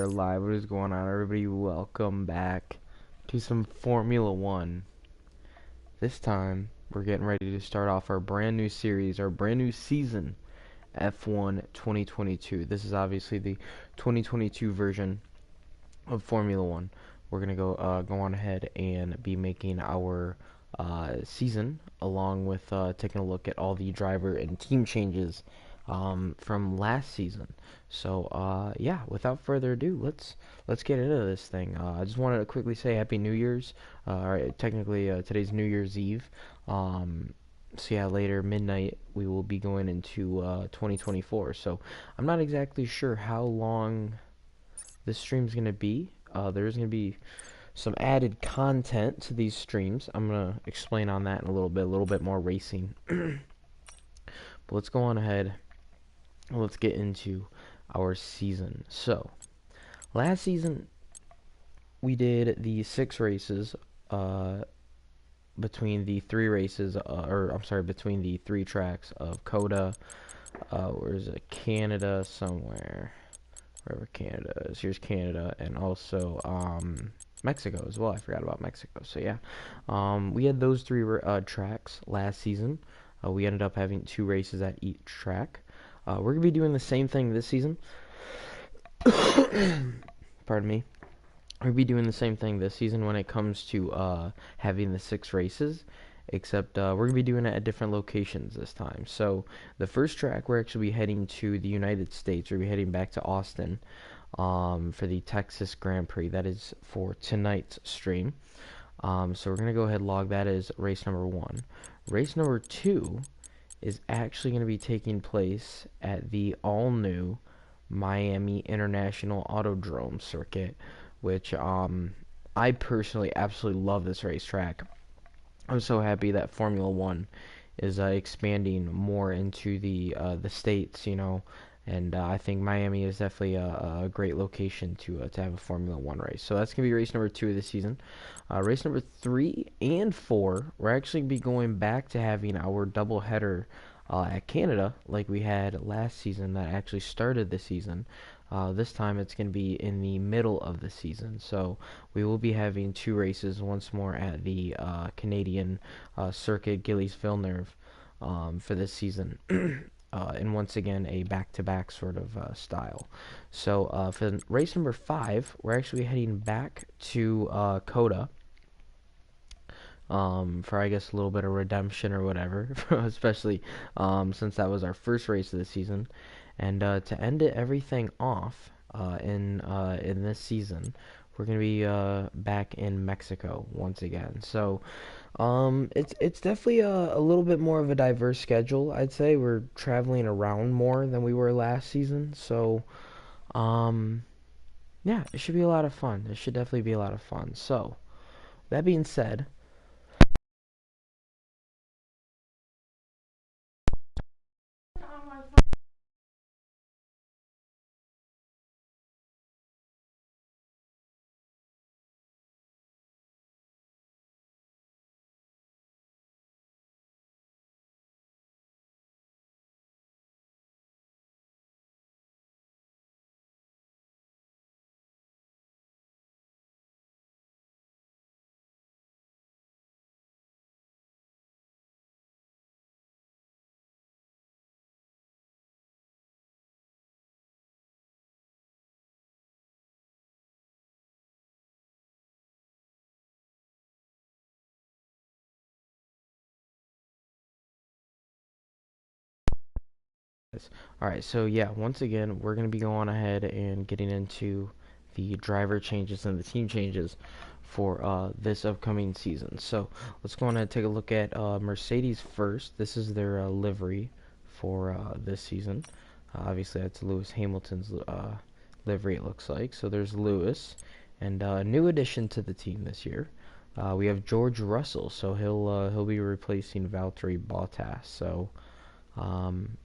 live. What is going on, everybody? Welcome back to some Formula One. This time, we're getting ready to start off our brand new series, our brand new season, F1 2022. This is obviously the 2022 version of Formula One. We're gonna go on ahead and be making our season, along with taking a look at all the driver and team changes from last season. So yeah, without further ado, let's get into this thing. I just wanted to quickly say Happy New Year's. Alright, technically today's New Year's Eve. So yeah, later midnight we will be going into 2024. So I'm not exactly sure how long this stream's gonna be. There's gonna be some added content to these streams. I'm gonna explain on that in a little bit more racing. But let's go on ahead. Let's get into our season. So, last season we did the 6 races between the 3 races, or I'm sorry, between the 3 tracks of Coda. Where is it? Canada somewhere. Wherever Canada is. Here's Canada, and also Mexico as well. I forgot about Mexico. So yeah, we had those 3 tracks last season. We ended up having 2 races at each track. We're gonna be doing the same thing this season. Pardon me. We're gonna be doing the same thing this season when it comes to having the 6 races, except we're gonna be doing it at different locations this time. So the first track, we're actually heading to the United States. We're heading back to Austin for the Texas Grand Prix. That is for tonight's stream. So we're gonna go ahead and log that as race number 1. Race number 2 is actually going to be taking place at the all-new Miami International Autodrome circuit, which I personally absolutely love this racetrack. I'm so happy that Formula One is expanding more into the states, and I think Miami is definitely a great location to have a Formula One race. So that's gonna be race number 2 of the season. Race number 3 and 4, we're actually gonna be going back to having our double header at Canada, like we had last season. That actually started the season. This time it's going to be in the middle of the season, so we will be having 2 races once more at the Canadian circuit, Gilles Villeneuve, for this season. And once again, a back-to-back sort of style. So for race number 5, we're actually heading back to Coda, for I guess a little bit of redemption or whatever, especially since that was our first race of the season. And to end everything off in this season, we're gonna be back in Mexico once again. So it's definitely a little bit more of a diverse schedule. I'd say we're traveling around more than we were last season. So yeah, it should be a lot of fun. It should definitely be a lot of fun. So that being said. Alright, so yeah, once again, we're going to be going ahead and getting into the driver changes and the team changes for this upcoming season. So let's go on and take a look at Mercedes first. This is their livery for this season. Obviously, that's Lewis Hamilton's livery, it looks like. So there's Lewis, and a new addition to the team this year. We have George Russell, so he'll be replacing Valtteri Bottas. So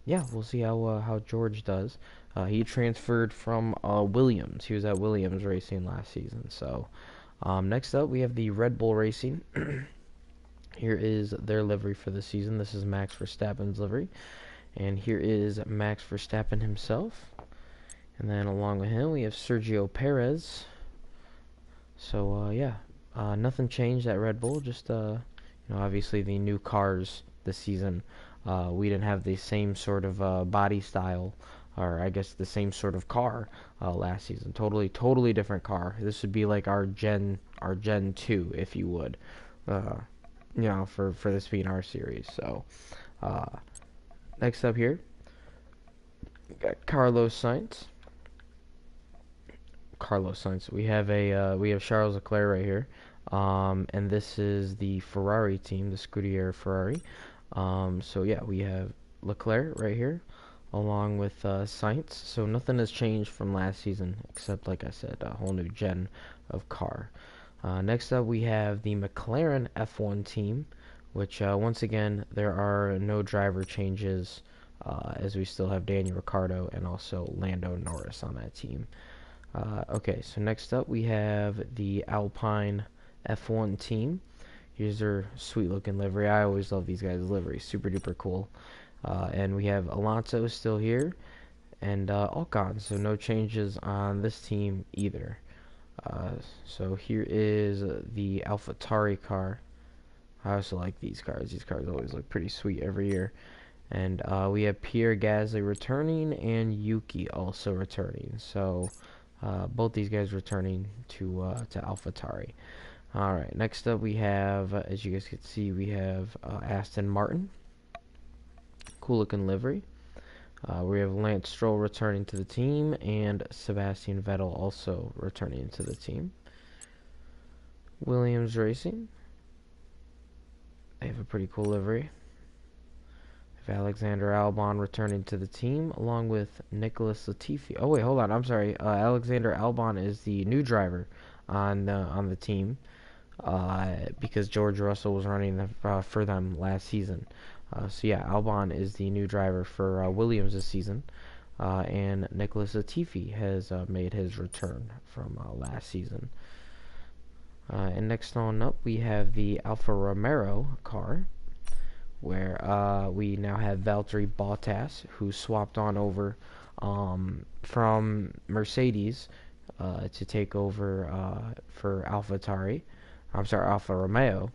yeah, we'll see how George does. He transferred from Williams. He was at Williams Racing last season. So next up, we have the Red Bull Racing. Here is their livery for the season. This is Max Verstappen's livery, and here is Max Verstappen himself. And then along with him, we have Sergio Perez. So yeah, nothing changed at Red Bull. Just obviously the new cars this season. We didn't have the same sort of body style, or I guess the same sort of car last season. Totally different car. This would be like our Gen 2, if you would. Uh, for this being our series. So uh, next up here, we got Carlos Sainz. We have Charles Leclerc right here, and this is the Ferrari team, the Scuderia Ferrari. So yeah, we have Leclerc right here, along with Sainz. So nothing has changed from last season, except like I said, a whole new gen of car. Next up, we have the McLaren F1 team, which once again there are no driver changes, as we still have Daniel Ricciardo and also Lando Norris on that team. Okay, so next up we have the Alpine F1 team. Here's their sweet looking livery. I always love these guys' livery. Super duper cool. And we have Alonso still here and Ocon. So no changes on this team either. So here is the AlphaTauri car. I also like these cars. These cars always look pretty sweet every year. And we have Pierre Gasly returning and Yuki also returning. So both these guys returning to AlphaTauri. All right, next up we have, as you guys can see, we have Aston Martin. Cool looking livery. We have Lance Stroll returning to the team and Sebastian Vettel also returning to the team. Williams Racing. They have a pretty cool livery. We have Alexander Albon returning to the team along with Nicholas Latifi. Oh wait, hold on. I'm sorry. Alexander Albon is the new driver on the team. Because George Russell was running for them last season. So yeah, Albon is the new driver for Williams this season, and Nicholas Latifi has made his return from last season. And next on up, we have the Alfa Romeo car, where we now have Valtteri Bottas, who swapped on over from Mercedes to take over for Alfa Romeo,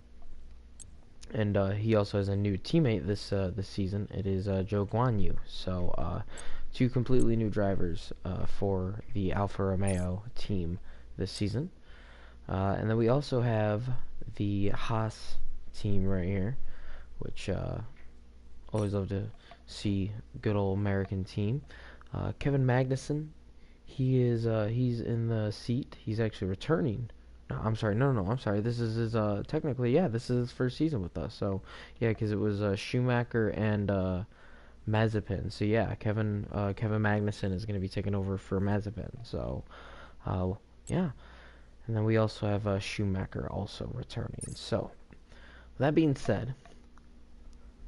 and he also has a new teammate this season. It is Zhou Guanyu. So two completely new drivers for the Alfa Romeo team this season. And then we also have the Haas team right here, which always love to see good old American team. Kevin Magnussen, he's in the seat. He's actually returning. No, I'm sorry. No. I'm sorry. This is his. Technically, yeah, this is his first season with us. So, yeah, because it was Schumacher and Mazepin. So yeah, Kevin Magnussen is going to be taking over for Mazepin. So, yeah, and then we also have Schumacher also returning. So, that being said,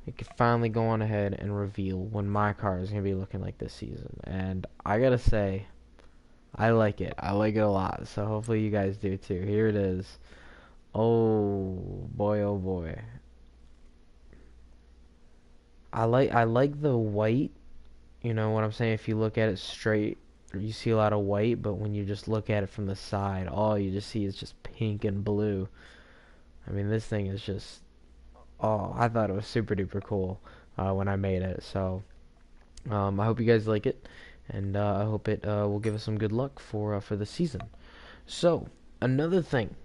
we can finally go on ahead and reveal when my car is going to be looking like this season. And I gotta say, I like it. I like it a lot. So hopefully you guys do too. Here it is. Oh boy, oh boy. I like the white. You know what I'm saying? If you look at it straight, you see a lot of white, but when you just look at it from the side, all you just see is just pink and blue. I mean, this thing is just, oh, I thought it was super duper cool when I made it. So I hope you guys like it, and I hope it will give us some good luck for the season. So another thing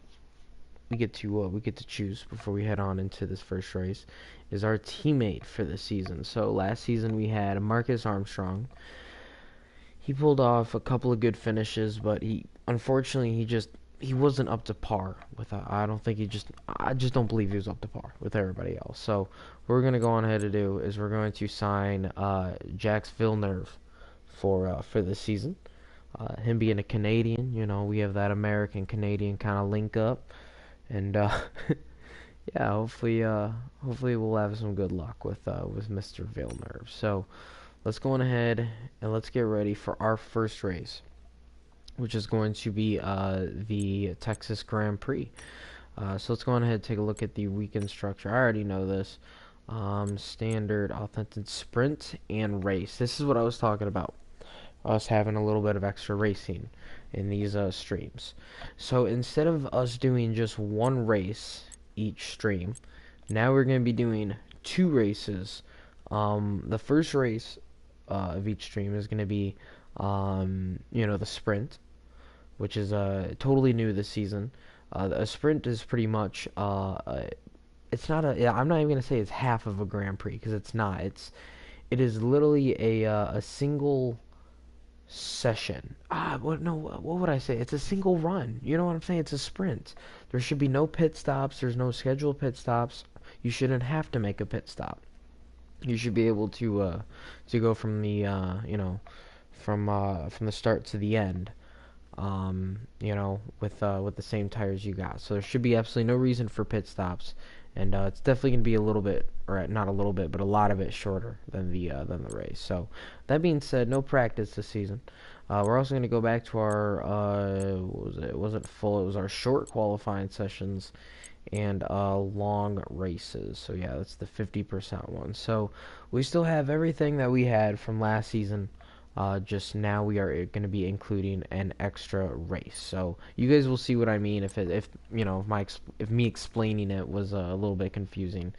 we get to choose before we head on into this first race is our teammate for the season. So last season we had Marcus Armstrong. He pulled off a couple of good finishes, but he wasn't up to par with. I just don't believe he was up to par with everybody else. So what we're gonna go on ahead to do is we're going to sign Jacques Villeneuve for this season. Him being a Canadian, we have that American Canadian kind of link up, and yeah, hopefully we'll have some good luck with Mr. Villeneuve. So let's go on ahead and let's get ready for our first race, which is going to be the Texas Grand Prix. So let's go on ahead and take a look at the weekend structure. I already know this. Standard, authentic sprint, and race. This is what I was talking about us having a little bit of extra racing in these streams. So instead of us doing just one race each stream, now we're going to be doing 2 races. The first race of each stream is going to be, the sprint, which is totally new this season. A sprint is pretty much it's not a. Yeah, I'm not even gonna say it's half of a Grand Prix because it's not. It is literally a single session. What no? What would I say? It's a single run. You know what I'm saying? It's a sprint. There should be no pit stops. There's no scheduled pit stops. You shouldn't have to make a pit stop. You should be able to go from the from the start to the end, with the same tires you got. So there should be absolutely no reason for pit stops, and it's definitely going to be a little bit, or not a little bit, but a lot of it shorter than the race. So that being said, no practice this season. We're also going to go back to our what was it? It wasn't full. It was our short qualifying sessions and long races. So yeah, that's the 50% one. So we still have everything that we had from last season. Just now we are going to be including an extra race. So you guys will see what I mean if me explaining it was a little bit confusing.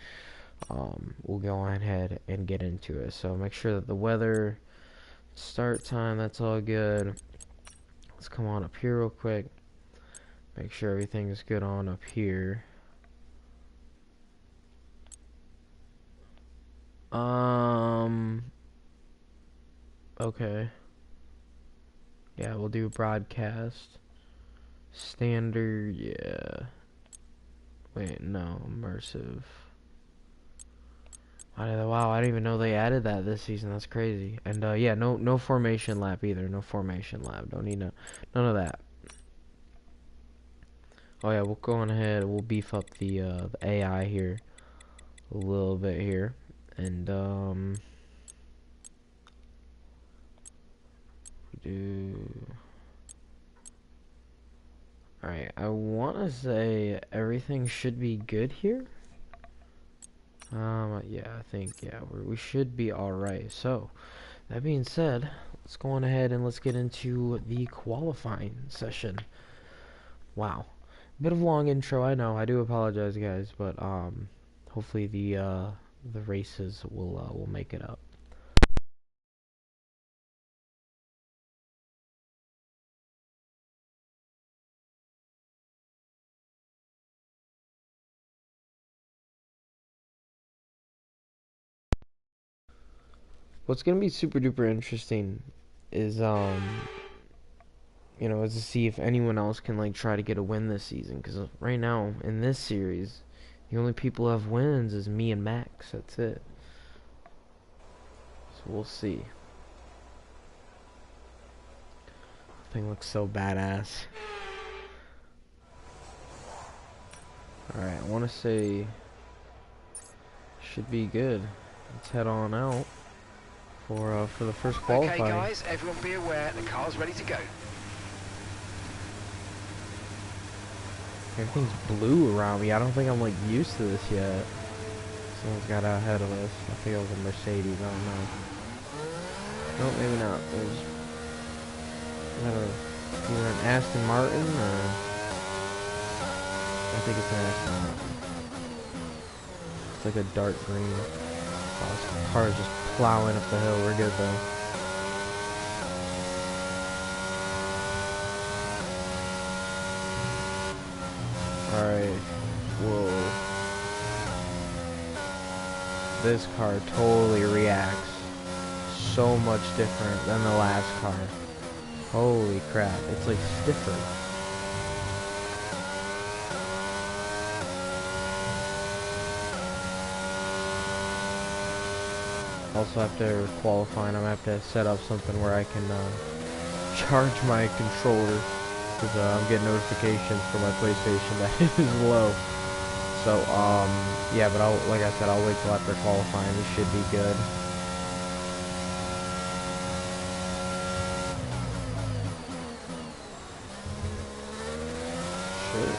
We'll go ahead and get into it. So make sure that the weather, start time, that's all good. Let's come on up here real quick. Make sure everything is good on up here. Okay. Yeah, we'll do broadcast. Standard, yeah. Wait, no, immersive. Wow, I didn't even know they added that this season. That's crazy. And yeah, no formation lap either. No formation lap. Don't need none of that. Oh yeah, we'll go on ahead. We'll beef up the AI here a little bit here, and Alright, I want to say everything should be good here. Yeah, I think, yeah, we should be alright. So, that being said, let's go on ahead and let's get into the qualifying session. Wow. Bit of a long intro, I know. I do apologize, guys, but, hopefully the races will make it up. What's gonna be super duper interesting is is to see if anyone else can like try to get a win this season. Because right now in this series, the only people who have wins is me and Max. That's it. So we'll see. Thing looks so badass. All right, I want to say should be good. Let's head on out for the first qualifying. Okay, guys, everyone be aware the car's ready to go. Everything's blue around me. I don't think I'm like used to this yet. Someone's got out ahead of us. I think it was a Mercedes. I don't know. No, maybe not. It was either an Aston Martin or I think it's an Aston Martin. It's like a dark green. Oh, this car is just plowing up the hill. We're good though. Alright. Whoa. This car totally reacts so much different than the last car. Holy crap. It's like stiffer. Also after qualifying, I'm gonna have to set up something where I can charge my controller. Because I'm getting notifications from my PlayStation that it is low. So, yeah, but like I said, I'll wait till after qualifying. We should be good. Shit.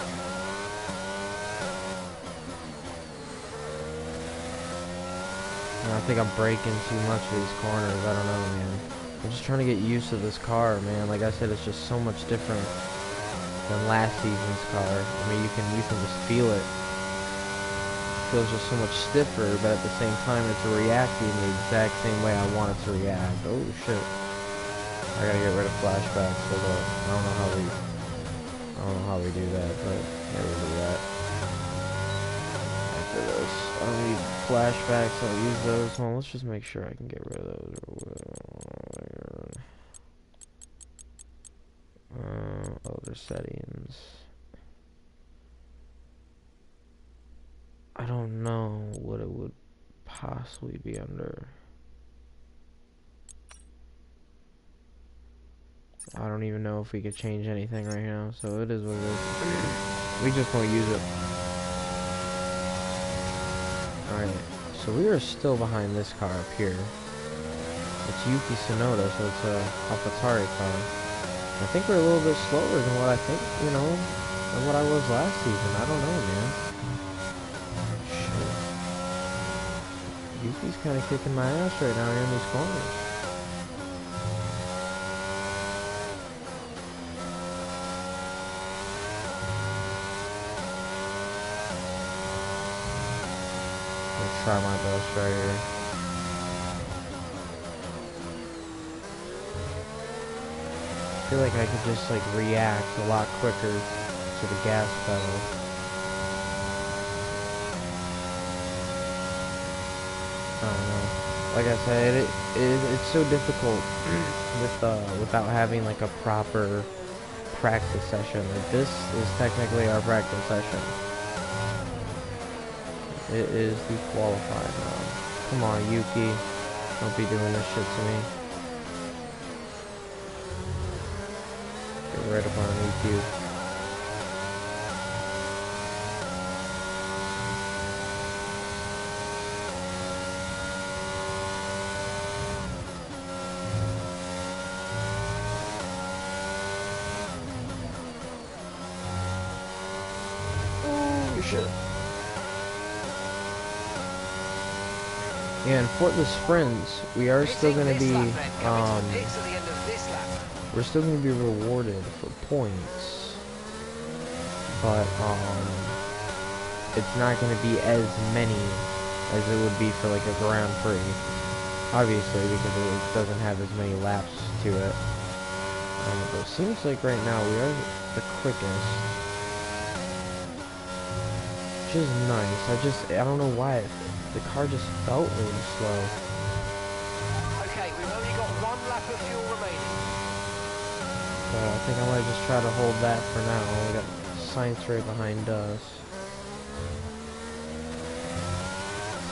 I think I'm braking too much of these corners. I don't know, man. I'm just trying to get used to this car, man. Like I said, it's just so much different than last season's car. I mean, you can just feel it. It feels just so much stiffer, but at the same time, it's reacting the exact same way I want it to react. Oh shit! I gotta get rid of flashbacks. Hold up. I don't know how we do that, but yeah, we'll do that. After this, I don't need flashbacks. I'll use those. Well, let's just make sure I can get rid of those. Other settings. I don't know what it would possibly be under. I don't even know if we could change anything right now, so it is what it is. We just won't use it. Alright, so we are still behind this car up here. It's Yuki Tsunoda, so it's a AlphaTauri car. I think we're a little bit slower than what I think, you know, than what I was last season. I don't know, man. Shit. Yuki's kind of kicking my ass right now here in these corners. I'll try my best right here. I feel like I could just like react a lot quicker to the gas pedal. I don't know. Like I said, it's so difficult with without having like a proper practice session. Like this is technically our practice session. It is the qualifying round. Come on, Yuki. Don't be doing this shit to me. Get right up on EQ. Oh, shit. Yeah, and for the sprints, we are still going to be, we're still going to be rewarded for points, but, it's not going to be as many as it would be for, like, a Grand Prix, obviously, because it doesn't have as many laps to it, but it seems like right now we are the quickest, which is nice. I don't know why the car just felt really slow. Okay, we've only got 1 lap of fuel remaining. I think I might just try to hold that for now. We got Science right behind us.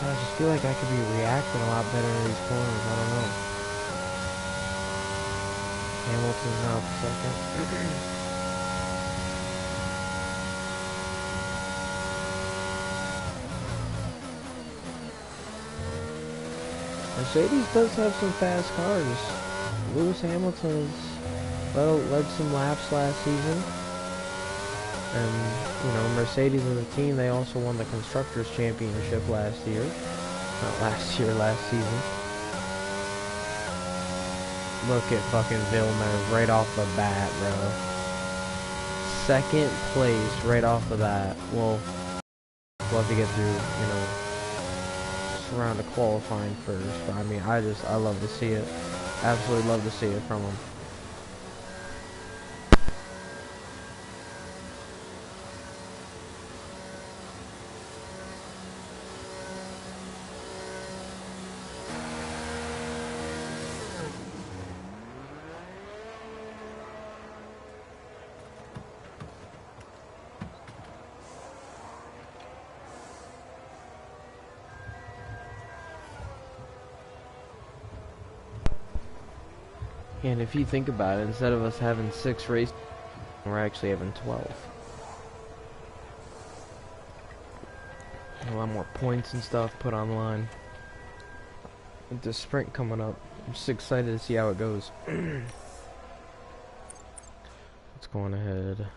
So I just feel like I could be reacting a lot better in these corners. I don't know. Hamilton's out second. Mercedes does have some fast cars. Lewis Hamilton's led some laps last season. And, you know, Mercedes as a team, they also won the Constructors' Championship last year. Not last year, last season. Look at fucking Villeneuve right off the bat, bro. Second place right off the bat. Well, we'll have to get through, you know, round of qualifying first, but I mean, I love to see it. Absolutely love to see it from him. And if you think about it, instead of us having 6 races, we're actually having 12. A lot more points and stuff put online. With the sprint coming up, I'm just excited to see how it goes. Let's go on ahead.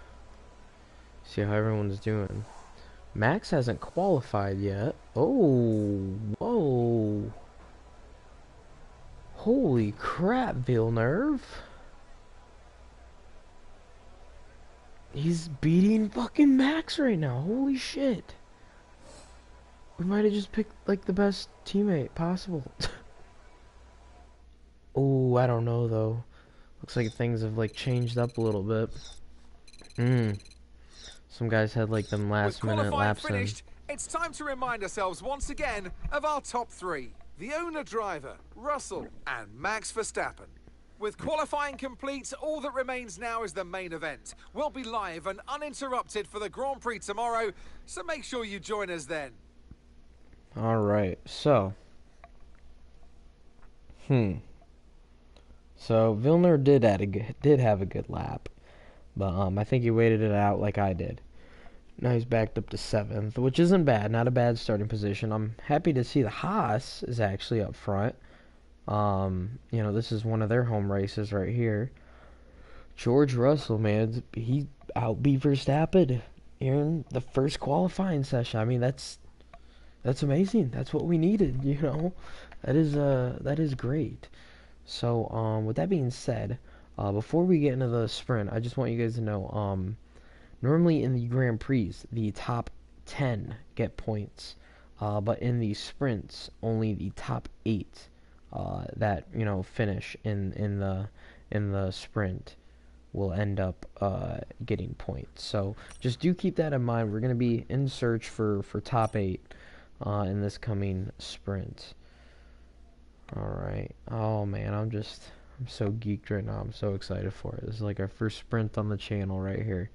See how everyone's doing. Max hasn't qualified yet. Oh, whoa. Holy crap, Villeneuve. He's beating fucking Max right now. Holy shit. We might have just picked, like, the best teammate possible. Oh, I don't know, though. Looks like things have, like, changed up a little bit. Some guys had, like, them With last-minute qualifying laps in. finished, it's time to remind ourselves once again of our top three. The owner driver, Russell, and Max Verstappen. With qualifying complete, all that remains now is the main event. We'll be live and uninterrupted for the Grand Prix tomorrow, so make sure you join us then. Alright, so. So, Villeneuve did have a good lap. But, I think he waited it out like I did. Now he's backed up to 7th, which isn't bad. Not a bad starting position. I'm happy to see the Haas is actually up front. You know, this is one of their home races right here. George Russell, man, he outbeat Verstappen in the first qualifying session. I mean, that's amazing. That's what we needed, you know. That is great. So, with that being said, before we get into the sprint, I just want you guys to know, normally in the Grand Prix, the top 10 get points, but in the sprints, only the top 8 that finish in the sprint will end up getting points. So just do keep that in mind. We're going to be in search for top 8 in this coming sprint. Alright. Oh man, I'm so geeked right now. I'm so excited for it. This is like our first sprint on the channel right here.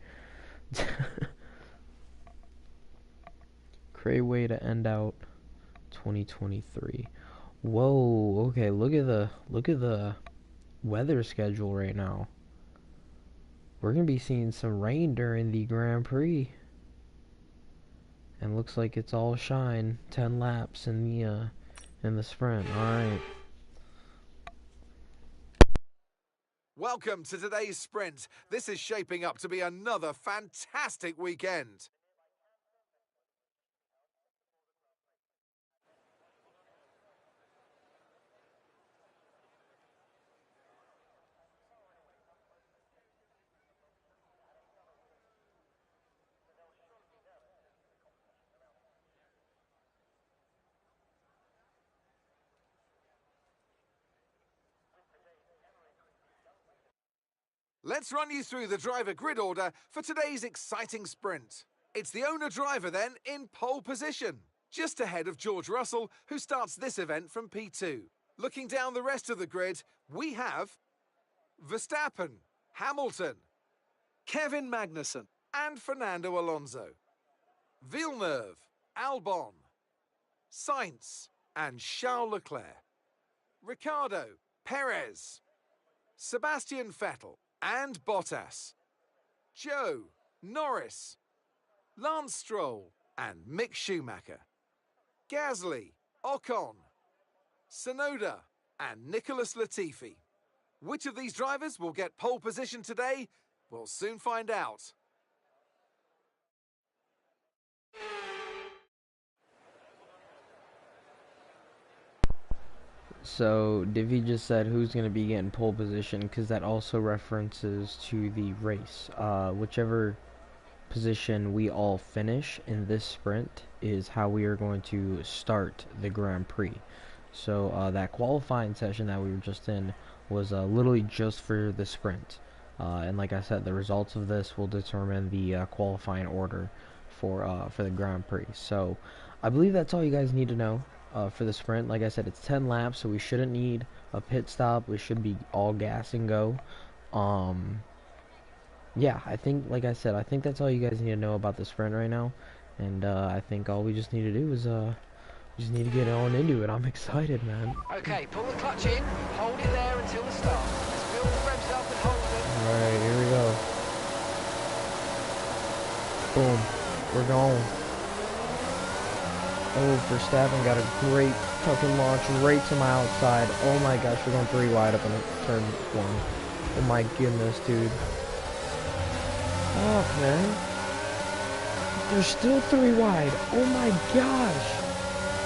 Great way to end out 2023. Whoa, okay, look at the weather schedule right now. We're gonna be seeing some rain during the Grand Prix. And looks like it's all shine. 10 laps in the sprint. Alright. Welcome to today's sprint. This is shaping up to be another fantastic weekend. Let's run you through the driver grid order for today's exciting sprint. It's the owner driver then in pole position, just ahead of George Russell, who starts this event from P2. Looking down the rest of the grid, we have Verstappen, Hamilton, Kevin Magnussen, and Fernando Alonso. Villeneuve, Albon, Sainz, and Charles Leclerc. Ricciardo, Perez, Sebastian Vettel, and Bottas. Joe, Norris, Lance Stroll, and Mick Schumacher. Gasly, Ocon, Tsunoda, and Nicholas Latifi. Which of these drivers will get pole position today? We'll soon find out. So, Divi just said who's going to be getting pole position, because that also references to the race. Whichever position we all finish in this sprint is how we are going to start the Grand Prix. So, that qualifying session that we were just in was literally just for the sprint. And like I said, the results of this will determine the qualifying order for the Grand Prix. So, I believe that's all you guys need to know. For the sprint, like I said, it's 10 laps, so we shouldn't need a pit stop. We should be all gas and go. Yeah, I think, like I said, I think that's all you guys need to know about the sprint right now. And I think all we just need to do is we just need to get on into it. I'm excited, man. Okay, pull the clutch in, hold it there until the start. Let's build the revs up and hold them. Alright, here we go. Boom. We're going. Oh, Verstappen got a great fucking launch right to my outside. Oh my gosh, we're going 3 wide up in turn 1. Oh my goodness, dude. Oh, man. There's still 3 wide. Oh my gosh.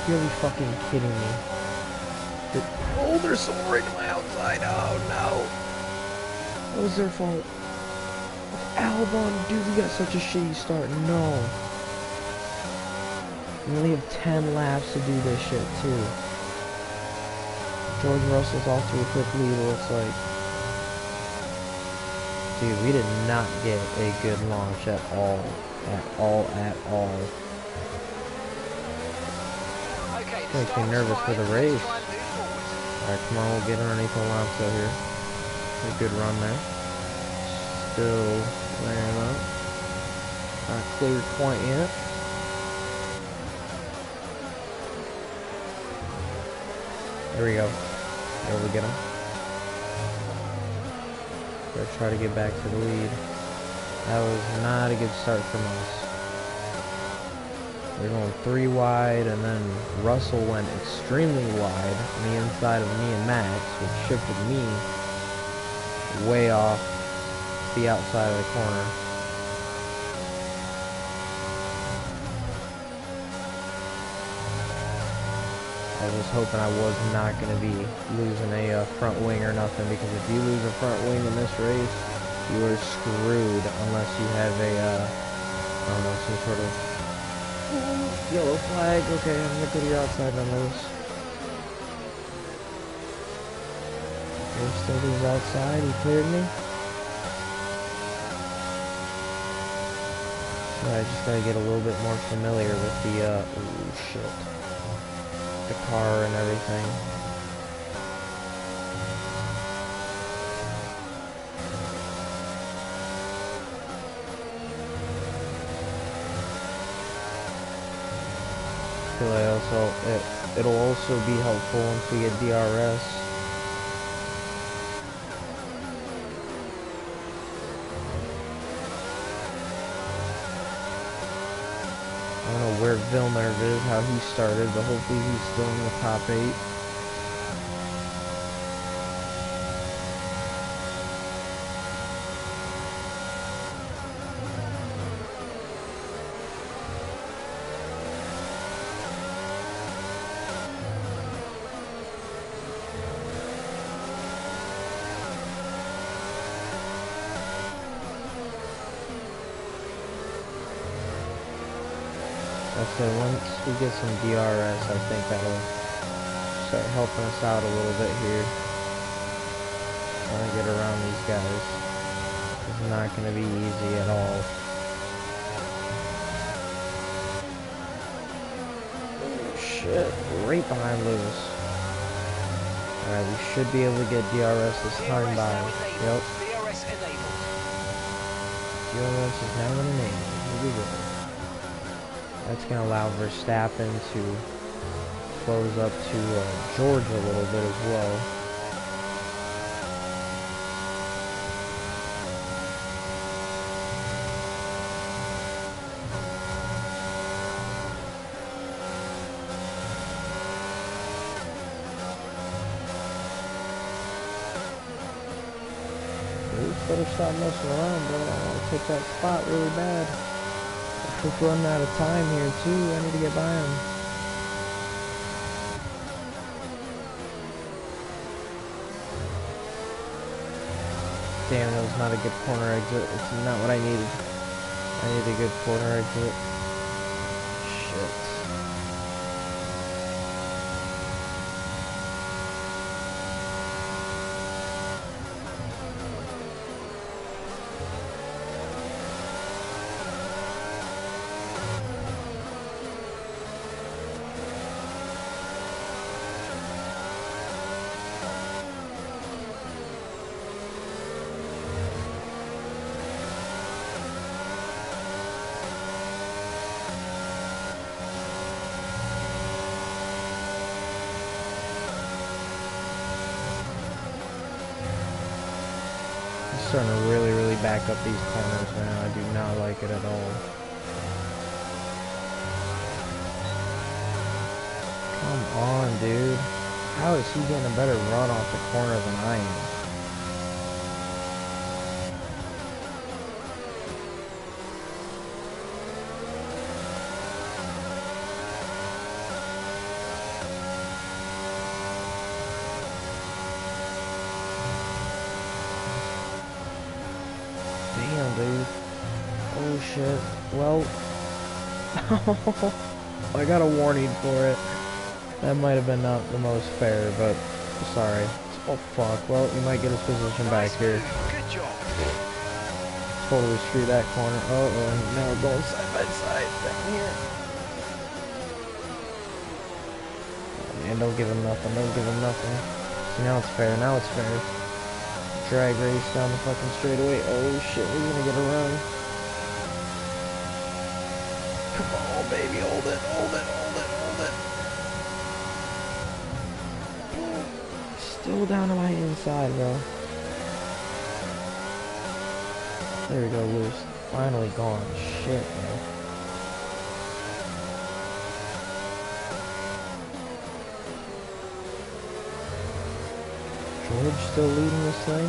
You're really fucking kidding me. Oh, there's someone right to my outside. Oh no. That was their fault. Albon, dude, we got such a shitty start. No. We only have 10 laps to do this shit, too. George Russell's off to a quick lead, it looks like. Dude, we did not get a good launch at all. At all, at all. Okay, the Makes me start's nervous for fine. the Let's race. try and move forward. Alright, come on, we'll get underneath Alonso here. A good run there. Still layering up. Not cleared quite yet. There we go. There we get him. Gotta try to get back to the lead. That was not a good start from us. We're going 3 wide, and then Russell went extremely wide on the inside of me and Max, which shifted me way off the outside of the corner. I was just hoping I was not going to be losing a front wing or nothing, because if you lose a front wing in this race, you are screwed unless you have a, I don't know, some sort of yellow flag. Okay, I'm going to go to your outside on those. There's still his outside, he cleared me. So I just got to get a little bit more familiar with the, oh shit. The car and everything. I feel like also it'll also be helpful once we get DRS. I don't know where Villeneuve is, how he started, but hopefully he's still in the top 8. So once we get some DRS, I think that'll start helping us out a little bit here. Trying to get around these guys. It's not going to be easy at all. Oh shit, right behind Lewis. Alright, we should be able to get DRS this time by. Yep. DRS enabled. DRS is now enabled. Here we go. That's going to allow Verstappen to close up to George a little bit as well. Lewis better stop messing around, bro. I want to take that spot really bad. We're running out of time here too. I need to get by him. Damn, that was not a good corner exit. It's not what I needed. I need a good corner exit. Shit. Starting to really back up these corners now. I do not like it at all. Come on, dude. How is he getting a better run off the corner than I am? down, dude. Oh shit. Well, I got a warning for it. That might have been not the most fair, but sorry. Oh fuck. Well, you might get his position back here. Good job. Totally screw that corner. Oh, now we're going side by side down here. Oh, man, don't give him nothing. Don't give him nothing. See, now it's fair. Now it's fair. Drag race down the fucking straightaway. Oh shit, we're gonna get a run. Come on, baby. Hold it. Hold it. Hold it. Hold it. Still down to my inside, bro. There we go, loose. Finally gone. Shit, man. George still leading this thing.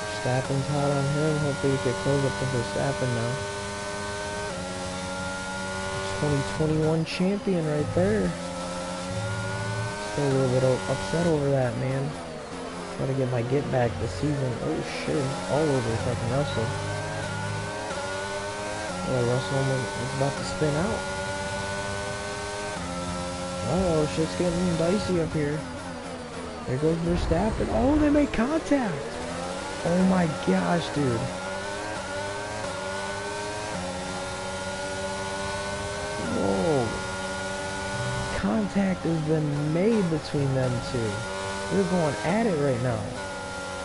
Verstappen's hot on him. Hopefully we can close up to Verstappen now. 2021 champion right there. Still a little bit upset over that, man. Gotta get my get back this season. Oh shit, all over fucking Russell. Yeah, Russell was about to spin out. Oh, shit's getting dicey up here. There goes Verstappen. Oh, they make contact. Oh my gosh, dude. Whoa. Contact has been made between them two. They're going at it right now.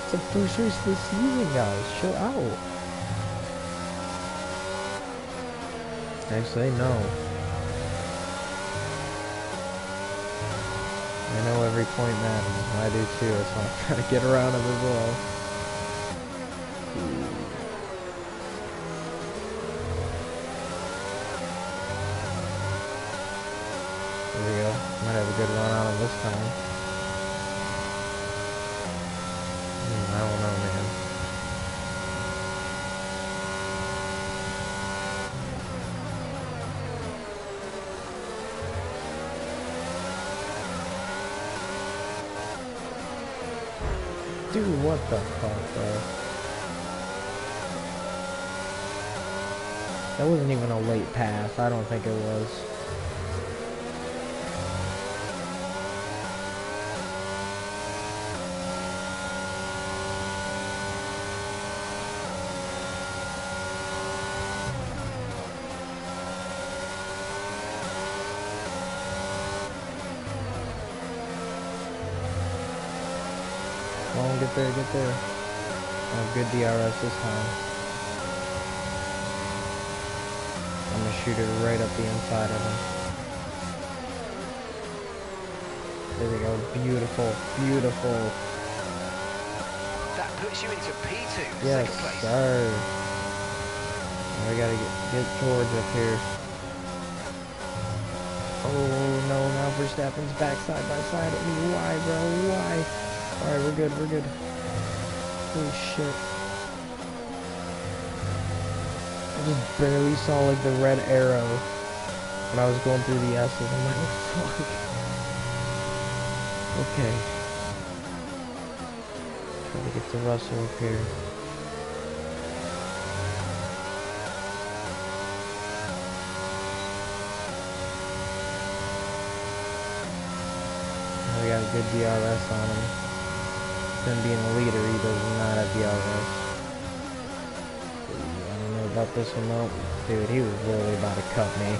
It's the first race of the season, guys. Chill out. Actually, no. I know every point matters. I do too. That's why I'm trying to get around him as well. There we go. Might have a good run on him this time. I don't know, man. Dude, what the fuck, bro? That wasn't even a late pass. I don't think it was. Come on, get there, get there. Oh, good DRS this time. I'm gonna shoot it right up the inside of him. There we go. Beautiful, beautiful. That puts you into P2, Yes, second place. sir. Now we gotta get George up here. Oh no, now Verstappen's back side by side at me. Why, bro? Why? Alright, we're good, we're good. Holy shit. I just barely saw like the red arrow when I was going through the S's. I'm like, oh fuck. Okay. Try to get to Russell up here. We got a good DRS on him. Him being a leader, he does not have DRS. I don't know about this one though. Dude, he was literally about to cut me.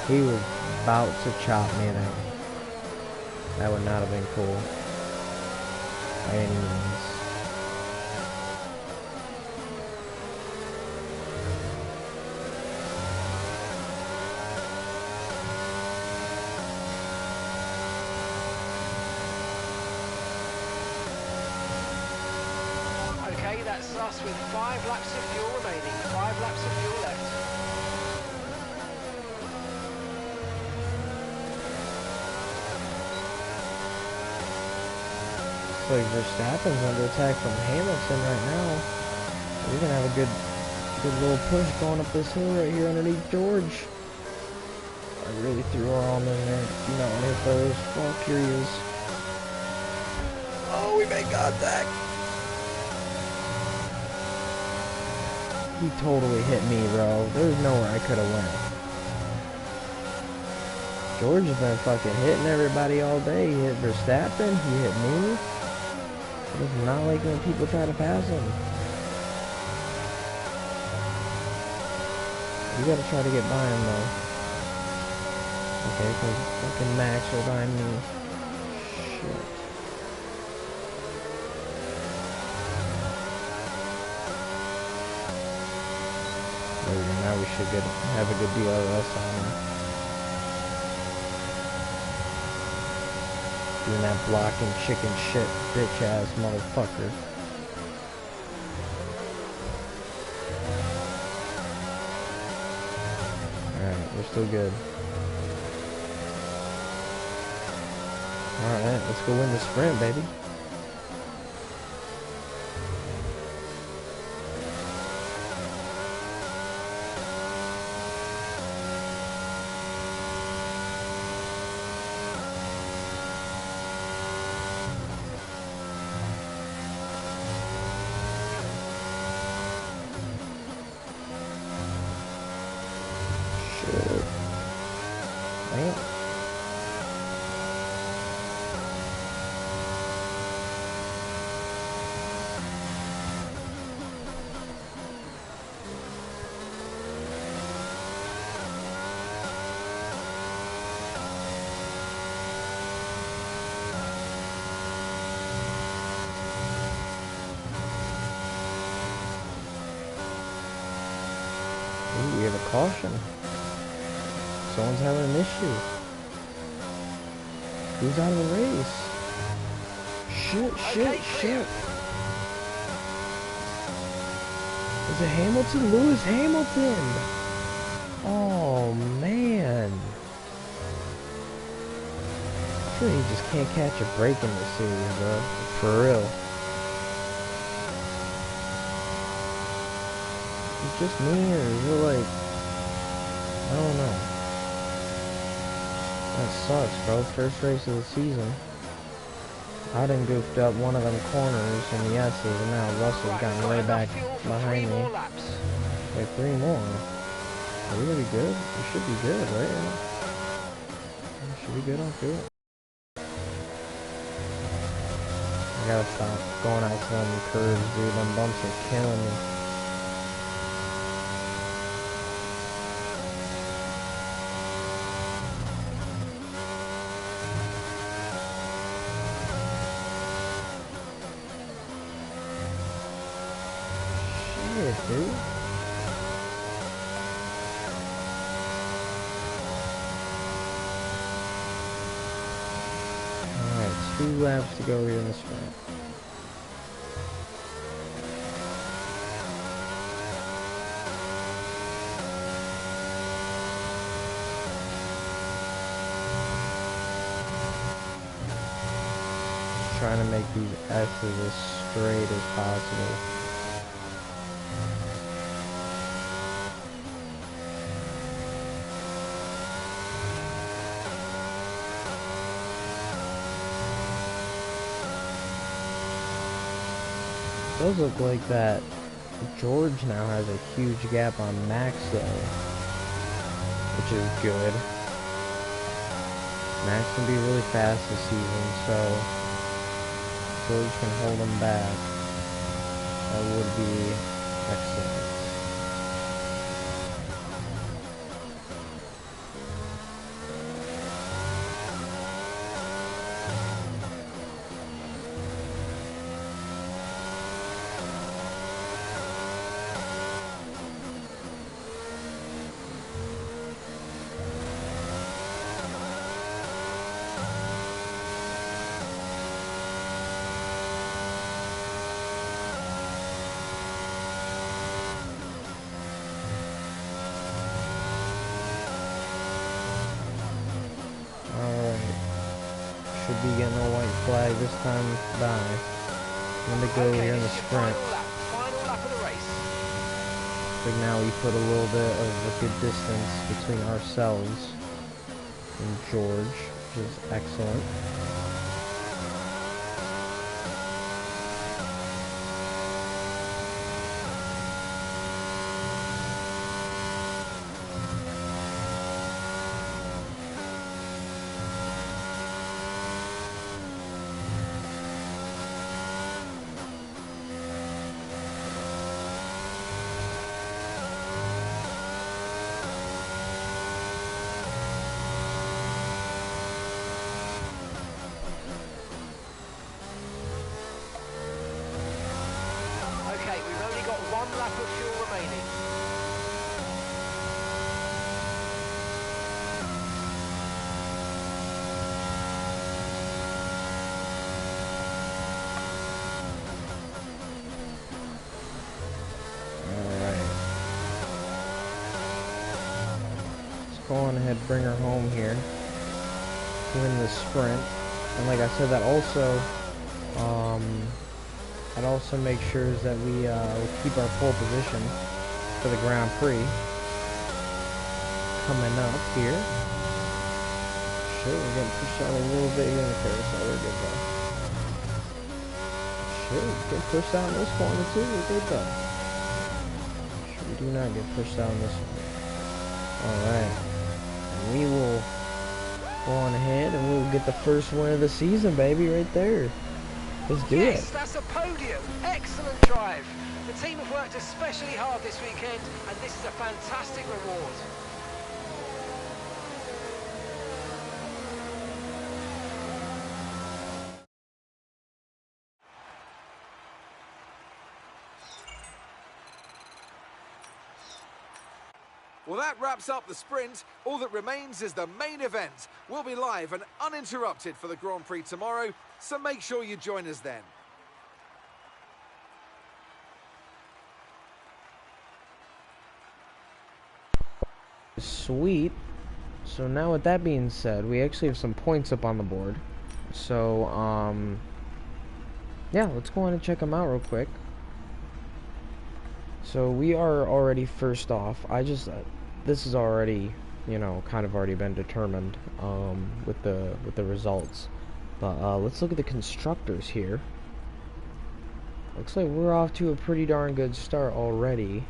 He was about to chop me there. That would not have been cool. By any means. Okay, that's us with 5 laps of fuel remaining. 5 laps of fuel left. Looks like Verstappen's under attack from Hamilton right now. We're gonna have a good little push going up this hill right here underneath George. I really threw her on in there. Do not want to hit those. Fuck, here he is. Oh, we made contact. He totally hit me, bro. There's nowhere I could have went. George has been fucking hitting everybody all day. He hit Verstappen. He hit me. It's not like when people try to pass him. You gotta try to get by him, though. Okay, because fucking Max are behind me. Shit. Now we should have a good DRS on him. Doing that blocking chicken shit bitch ass motherfucker. Alright, we're still good. Alright, let's go win the sprint, baby. Damn. Ooh, we have a caution. Someone's having an issue. Who's out of the race? Shit. Is it Hamilton? Lewis Hamilton! Oh, man. I feel like he just can't catch a break in this series, bro. For real. Is it just me, or is it like... I don't know. That sucks, bro. First race of the season. I done goofed up one of them corners in the S's, and now Russell's gotten way back behind me. Wait, 3 more. Are we gonna be good? We should be good, right? We should be good on fuel. I gotta stop going out to them curves, dude. Them bumps are killing me. Shit, dude. Alright, 2 laps to go here in the sprint. Trying to make these S's as straight as possible. It does look like that George now has a huge gap on Max though, which is good. Max can be really fast this season, so George can hold him back. That would be excellent. Should be getting a white flag this time by. I'm gonna go here in the sprint. Final lap of the race. But now we put a little bit of a good distance between ourselves and George, which is excellent. go on ahead, bring her home here, win the sprint, and like I said, that also makes sure that we keep our pole position for the Grand Prix coming up here. Shit, we're getting pushed out a little bit here in the carousel. We're good though. Shit, we're getting pushed out in this corner too. We're good though. Shit, we do not get pushed out in this one. Alright. And we will go on ahead and we'll get the first win of the season, baby, right there. Let's do it. Yes, that's a podium. Excellent drive. The team have worked especially hard this weekend, and this is a fantastic reward. Well, that wraps up the sprint. All that remains is the main event. We'll be live and uninterrupted for the Grand Prix tomorrow, so make sure you join us then. Sweet. So now with that being said, we actually have some points up on the board. So, yeah, let's go on and check them out real quick. So we are already first off. This is already, you know, kind of already been determined with the results. But let's look at the constructors here. Looks like we're off to a pretty darn good start already.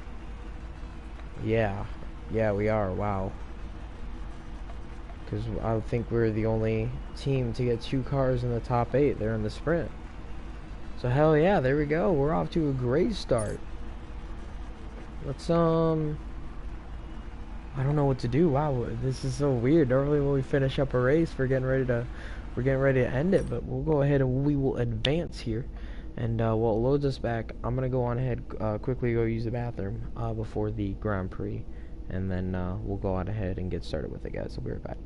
Yeah, we are. Wow. Because I think we're the only team to get 2 cars in the top 8 there in the sprint. So hell yeah, there we go. We're off to a great start. Let's I don't know what to do. Wow, this is so weird. Normally when we finish up a race, we're getting ready to end it, but we'll go ahead and we will advance here. And while it loads us back, I'm gonna go on ahead, quickly go use the bathroom before the Grand Prix, and then we'll go on ahead and get started with it, guys. So we'll be right back.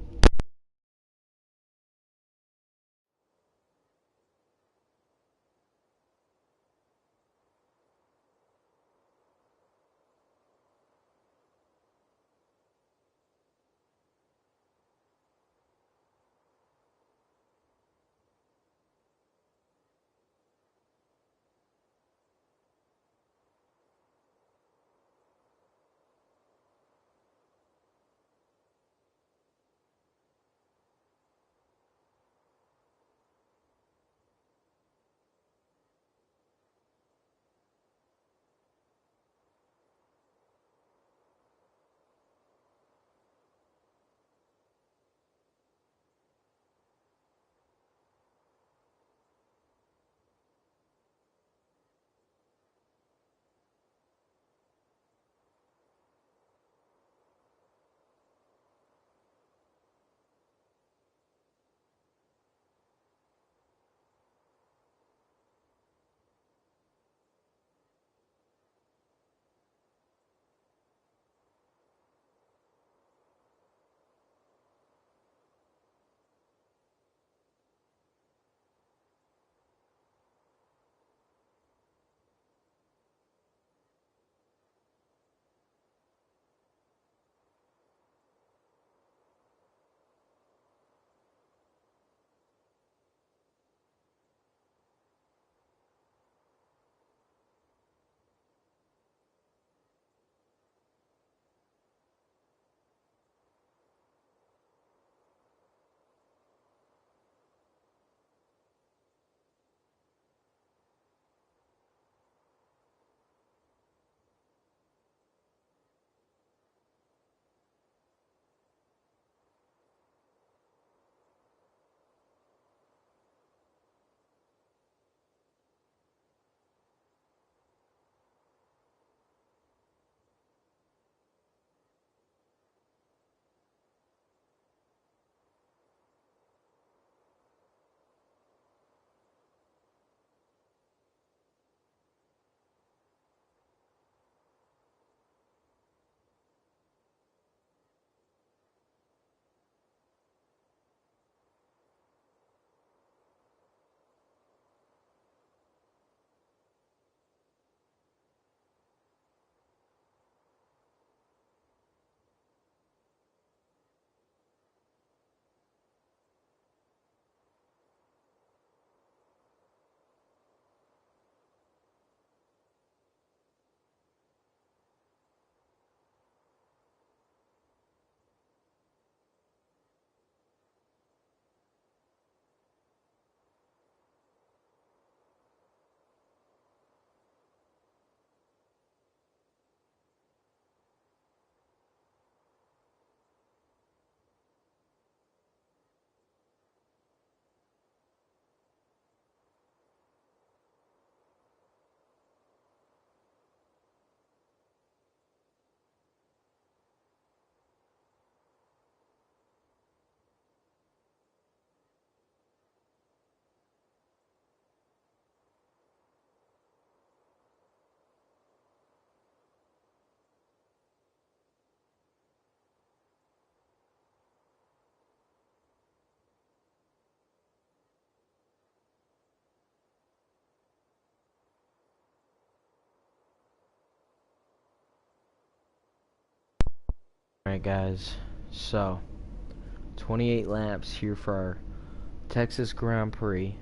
Alright guys, so 28 laps here for our Texas Grand Prix,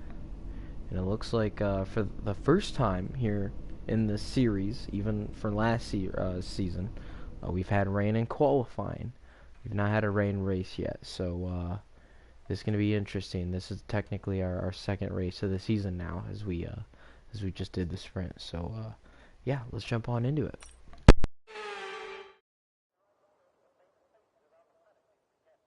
and it looks like for the first time here in this series, even for last season, we've had rain in qualifying. We've not had a rain race yet, so this is going to be interesting. This is technically our second race of the season now, as we just did the sprint. So yeah, let's jump on into it.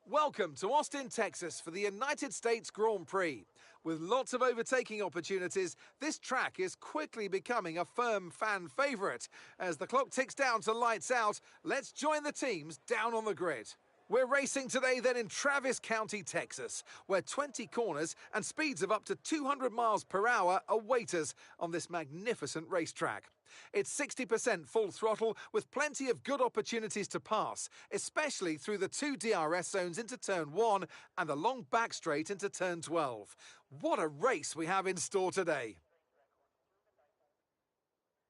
Welcome to Austin, Texas for the United States Grand Prix. With lots of overtaking opportunities, this track is quickly becoming a firm fan favourite. As the clock ticks down to lights out, let's join the teams down on the grid. We're racing today then in Travis County, Texas, where 20 corners and speeds of up to 200 miles per hour await us on this magnificent racetrack. It's 60% full throttle with plenty of good opportunities to pass, especially through the 2 DRS zones into turn 1 and the long back straight into turn 12. What a race we have in store today.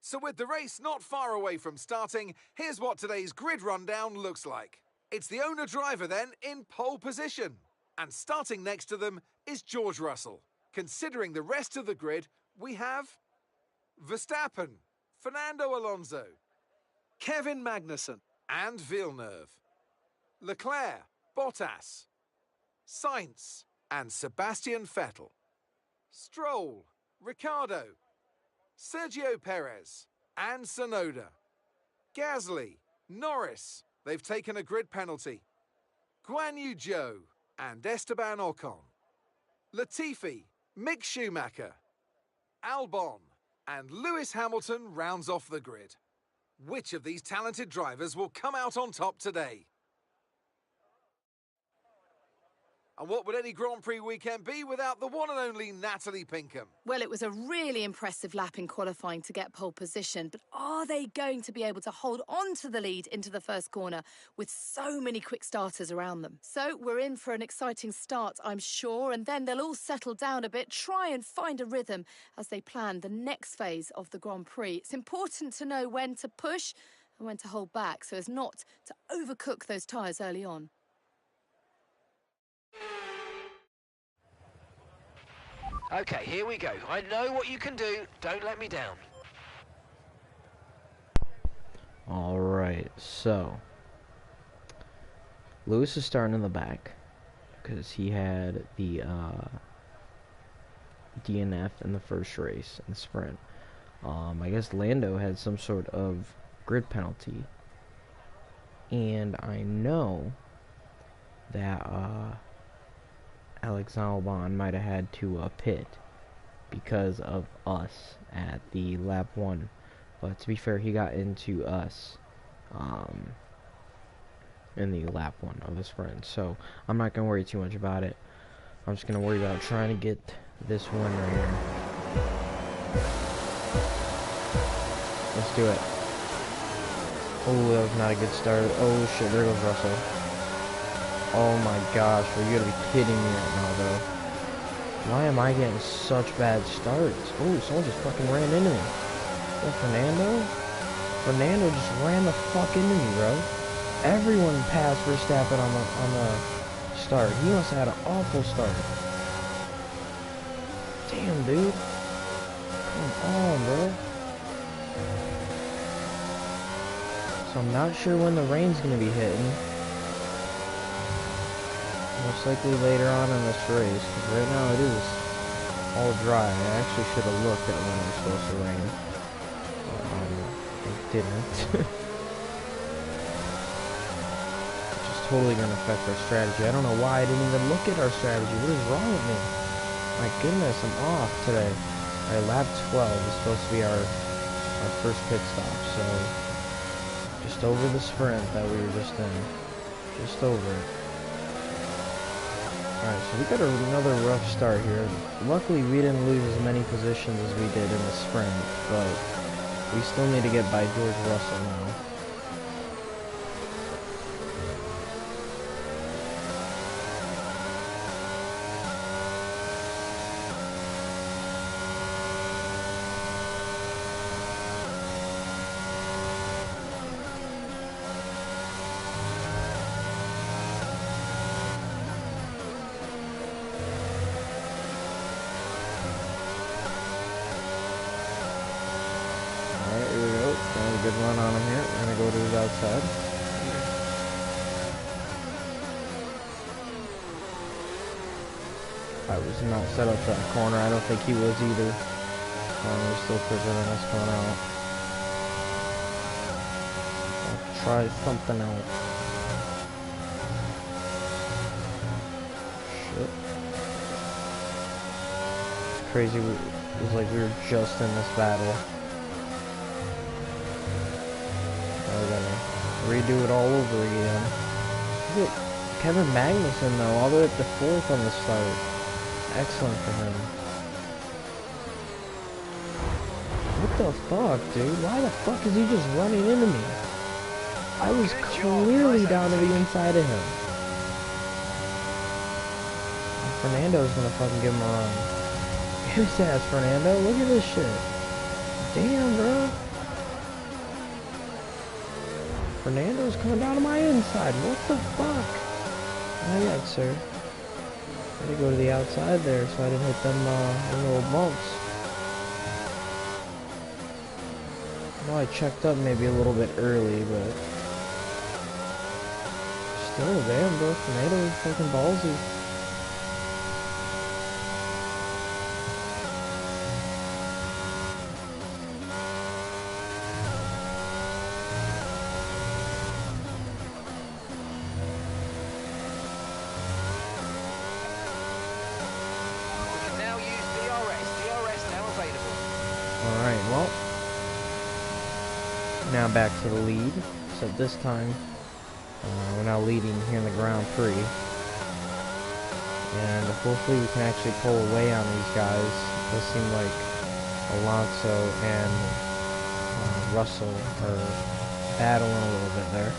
So with the race not far away from starting, here's what today's grid rundown looks like. It's the owner driver then in pole position. And starting next to them is George Russell. Considering the rest of the grid, we have Verstappen, Fernando Alonso, Kevin Magnussen and Villeneuve, Leclerc, Bottas, Sainz and Sebastian Vettel, Stroll, Ricciardo, Sergio Perez and Tsunoda, Gasly, Norris, they've taken a grid penalty, Guan Yu Zhou and Esteban Ocon, Latifi, Mick Schumacher, Albon and Lewis Hamilton rounds off the grid. Which of these talented drivers will come out on top today? And what would any Grand Prix weekend be without the one and only Natalie Pinkham? Well, it was a really impressive lap in qualifying to get pole position, but are they going to be able to hold on to the lead into the first corner with so many quick starters around them? So we're in for an exciting start, I'm sure, and then they'll all settle down a bit, try and find a rhythm as they plan the next phase of the Grand Prix. It's important to know when to push and when to hold back so as not to overcook those tyres early on. Okay, here we go. I know what you can do. Don't let me down. Alright, so Lewis is starting in the back because he had the DNF in the first race in the sprint. I guess Lando had some sort of grid penalty, and I know that Alex Albon might have had to pit because of us at the lap 1, but to be fair, he got into us in the lap 1 of the sprint, so I'm not gonna worry too much about it. I'm just gonna worry about trying to get this win right here. Let's do it. Oh, that was not a good start. Oh shit, there goes Russell. Oh my gosh, are you gonna be kidding me right now, though? Why am I getting such bad starts? Oh, someone just fucking ran into me. Is that Fernando? Fernando just ran the fuck into me, bro. Everyone passed Verstappen on the start. He must have had an awful start. Damn, dude. Come on, bro. So I'm not sure when the rain's gonna be hitting. Most likely later on in this race, because right now it is all dry. I actually should have looked at when it was supposed to rain. It didn't. Which is totally going to affect our strategy. I don't know why I didn't even look at our strategy. What is wrong with me? My goodness, I'm off today. Alright, lap 12 is supposed to be our first pit stop, so just over the sprint that we were just in. Just over it. Alright, so we got another rough start here. Luckily, we didn't lose as many positions as we did in the sprint, but we still need to get by George Russell now. good run on him here. We're gonna go to his outside. I was not set up for that corner. I don't think he was either. We're still quicker than us coming out. I'll try something else. Shit. It's crazy. It was like we were just in this battle. Now we're gonna redo it all over again. Look at Kevin Magnussen though, all the way up to 4th on the start. Excellent for him. What the fuck, dude? Why the fuck is he just running into me? I was clearly down to the inside of him. Fernando's gonna fucking give him a run. Get his ass, Fernando. Look at this shit. Damn, bro. Fernando's coming down to my inside. What the fuck? Not yet, sir. I had to go to the outside there so I didn't hit them little bumps. I know I checked up maybe a little bit early, but still, damn, bro. Fernando is fucking ballsy. Alright, well, now back to the lead. So this time, we're now leading here in the Grand Prix. And hopefully we can actually pull away on these guys. It does seem like Alonso and Russell are battling a little bit there.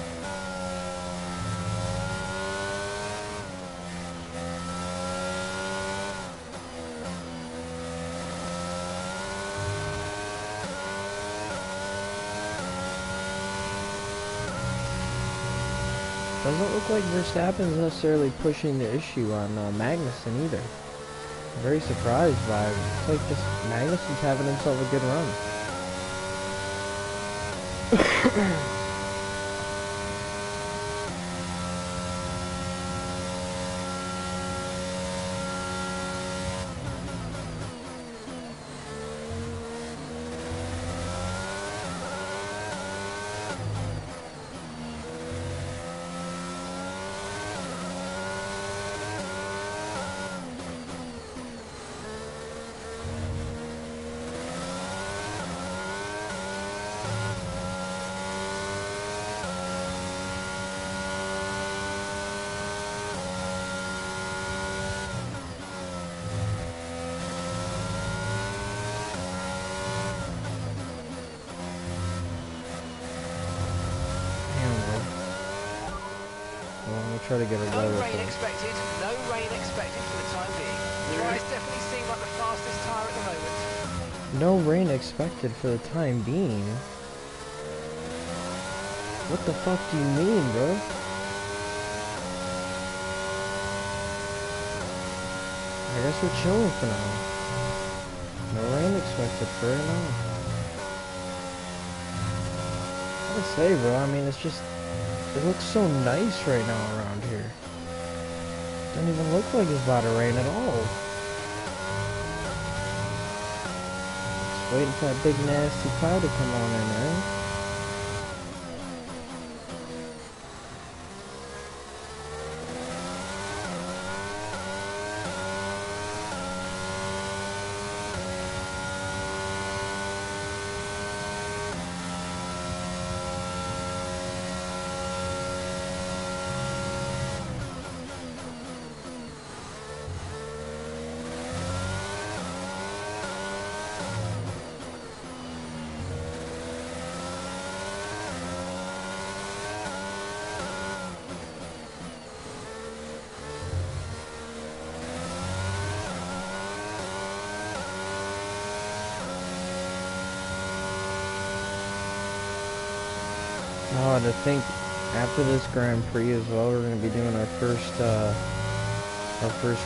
Doesn't look like Verstappen's necessarily pushing the issue on Magnussen either. I'm very surprised by it. It's like just Magnussen's having himself a good run. Try to get a No rain expected, no rain expected for the time being. Dries definitely seem like the fastest tyre at the moment. No rain expected for the time being? What the fuck do you mean, bro? I guess we're chilling for now. No rain expected for it now. I gotta say, bro, I mean, it's just... It looks so nice right now around here. Doesn't even look like it's about to rain at all. Just waiting for that big nasty cloud to come on in, man. Oh, to think after this Grand Prix as well, we're going to be doing our first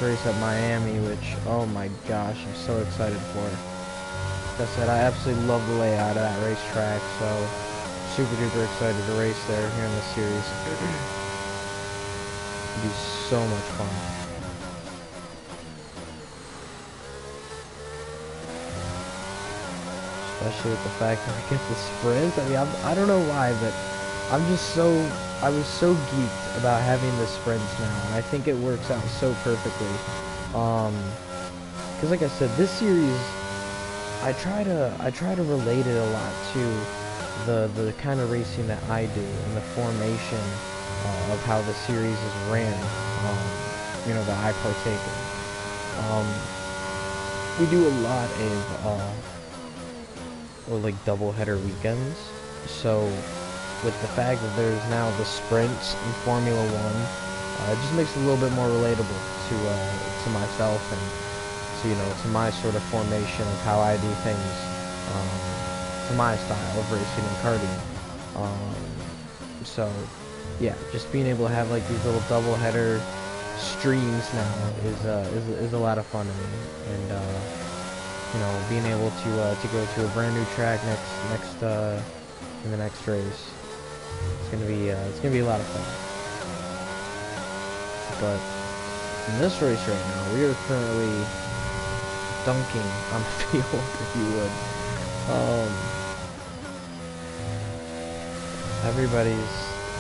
race at Miami, which, oh my gosh, I'm so excited for. Like I said, I absolutely love the layout of that racetrack, so super duper excited to race there here in this series. It'll be so much fun. Especially with the fact that I get the sprint. I mean, I don't know why, but I was so geeked about having the sprints now, and I think it works out so perfectly. Because like I said, this series, I try to relate it a lot to the kind of racing that I do and the formation of how the series is ran, you know, that I partake in. We do a lot of like double header weekends, so with the fact that there's now the sprints in Formula One, it just makes it a little bit more relatable to myself and to, you know, to my sort of formation of how I do things, to my style of racing and karting. So yeah, just being able to have like these little double header streams now is a lot of fun to me, and you know, being able to go to a brand new track in the next race, it's gonna be a lot of fun. But in this race right now, we are currently dunking on the field, if you would.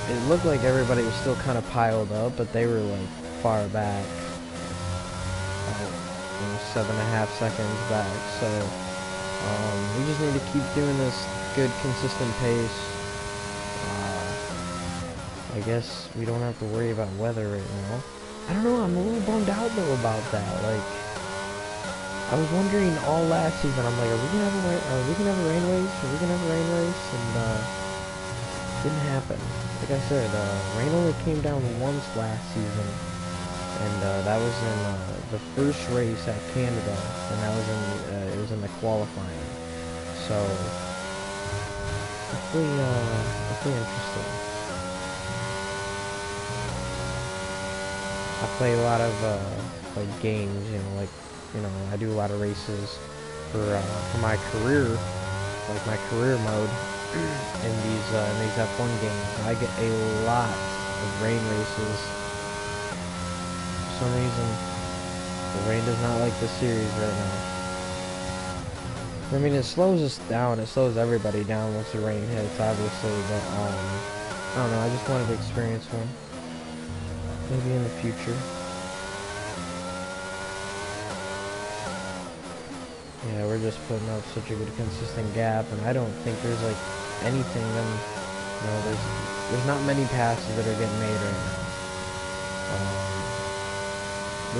It looked like everybody was still kind of piled up, but they were like far back, about, you know, 7.5 seconds back. So we just need to keep doing this good, consistent pace. I guess we don't have to worry about weather right now. I don't know, I'm a little bummed out though about that. Like, I was wondering all last season, I'm like, are we gonna have a rain race? Are we gonna have a rain race? And didn't happen. Like I said, rain only came down once last season, and that was in the first race at Canada, and that was it was in the qualifying. So definitely interesting. I play a lot of like games, you know, I do a lot of races for my career, like my career mode in these F1 games. I get a lot of rain races. For some reason, the rain does not like the series right now. I mean, it slows us down. It slows everybody down once the rain hits, obviously. But I don't know. I just wanted to experience one. Maybe in the future. Yeah, we're just putting up such a good consistent gap, and I don't think there's like anything then, you know, there's not many passes that are getting made right now.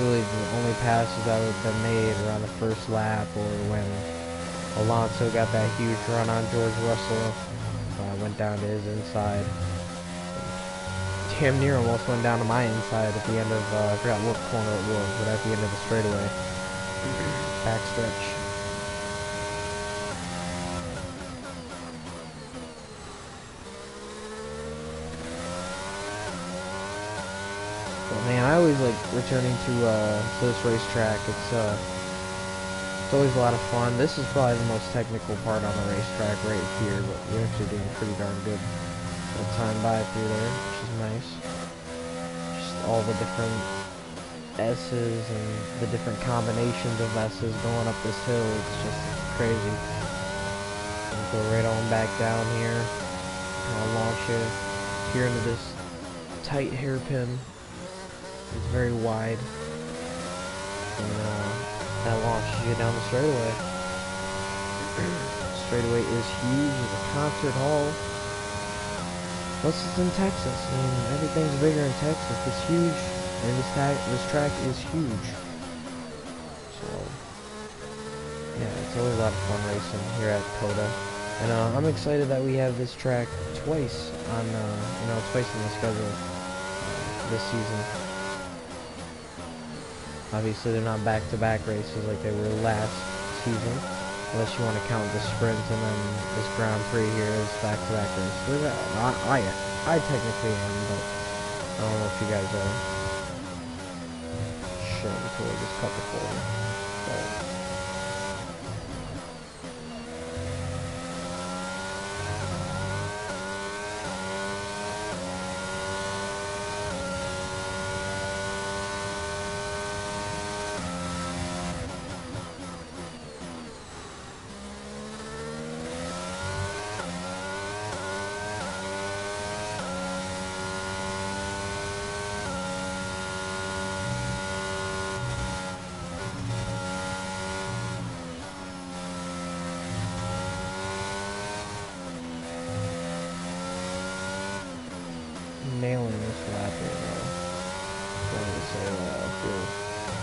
Really the only passes that have been made are on the first lap, or when Alonso got that huge run on George Russell, went down to his inside. Damn near almost went down to my inside at the end of, I forgot what corner it was, but at the end of the straightaway. Backstretch. But man, I always like returning to this racetrack. It's always a lot of fun. This is probably the most technical part on the racetrack right here, but we're actually doing pretty darn good. Time by through there, which is nice. Just all the different S's and the different combinations of S's going up this hill. It's just crazy. We'll go right on back down here. I'll launch it here into this tight hairpin. It's very wide. And that launches you down the straightaway. Straightaway is huge. It's a concert hall. Plus it's in Texas. I mean, everything's bigger in Texas. It's huge, and this track is huge. So yeah, it's always a lot of fun racing here at Coda, and I'm excited that we have this track twice on, twice in the schedule this season. Obviously, they're not back-to-back races like they were last season. Unless you want to count the sprint and then this Grand Prix here is back-to-back race. I technically am, but I don't know if you guys are. Shit, I totally just cut the forward.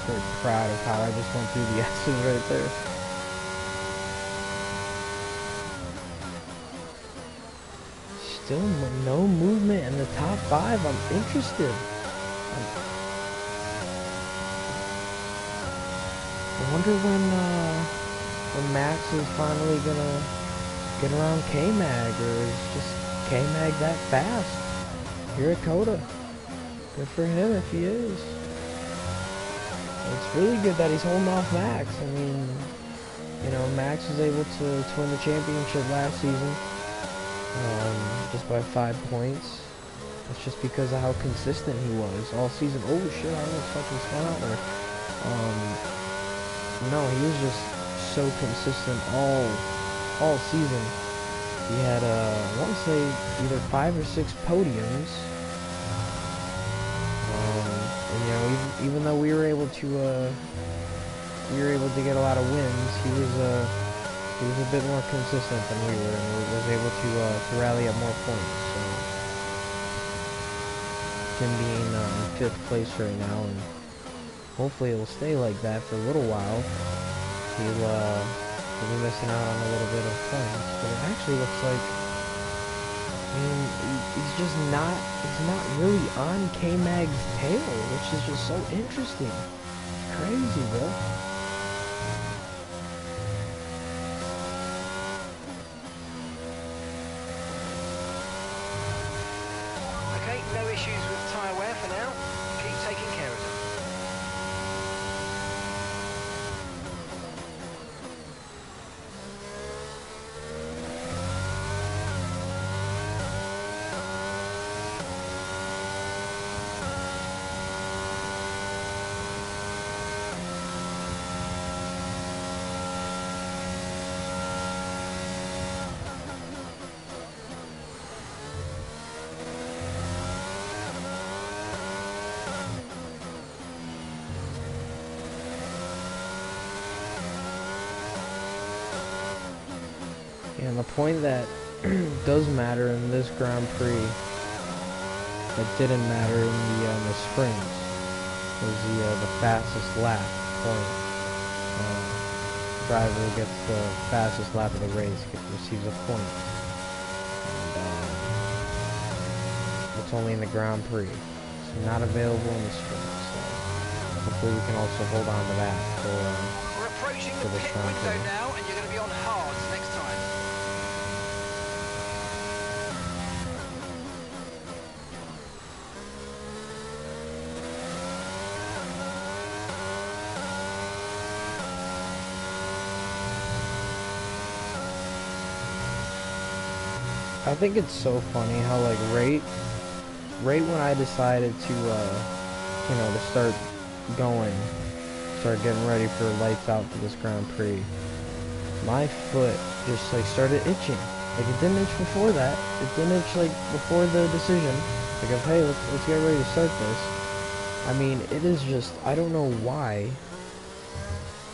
very proud of how I just went through the S's right there. Still no movement in the top 5. I'm interested. I wonder when Max is finally gonna get around K-Mag, or is just K-Mag that fast? Here at Coda. Good for him if he is. It's really good that he's holding off Max. I mean, you know, Max was able to win the championship last season, just by 5 points. That's just because of how consistent he was all season. Oh shit, I almost fucking spun out there. No, he was just so consistent all season. He had, I want to say, either 5 or 6 podiums. And you know, even though we were able to get a lot of wins, he was a bit more consistent than we were, and was able to rally up more points. So him being in 5th place right now, and hopefully it will stay like that for a little while. He'll be missing out on a little bit of points, but it actually looks like, I mean, he's not really on K-Mag's tail, which is just so interesting. Crazy, bro. Okay, no issues with tyre wear for now. Keep taking care of them. And the point that does matter in this Grand Prix that didn't matter in the sprints was the fastest lap point. Driver who gets the fastest lap of the race receives a point. And it's only in the Grand Prix, so not available in the sprint. So hopefully we can also hold on to that We're approaching for the this pit Grand window Prix. now, and you're going to be on hards next time. I think it's so funny how, like, right when I decided to you know, to start getting ready for lights out for this Grand Prix, my foot just like started itching. Like, it didn't itch before that. It didn't itch like before the decision. Like, of, hey, let's get ready to start this. I mean, it is just, I don't know why.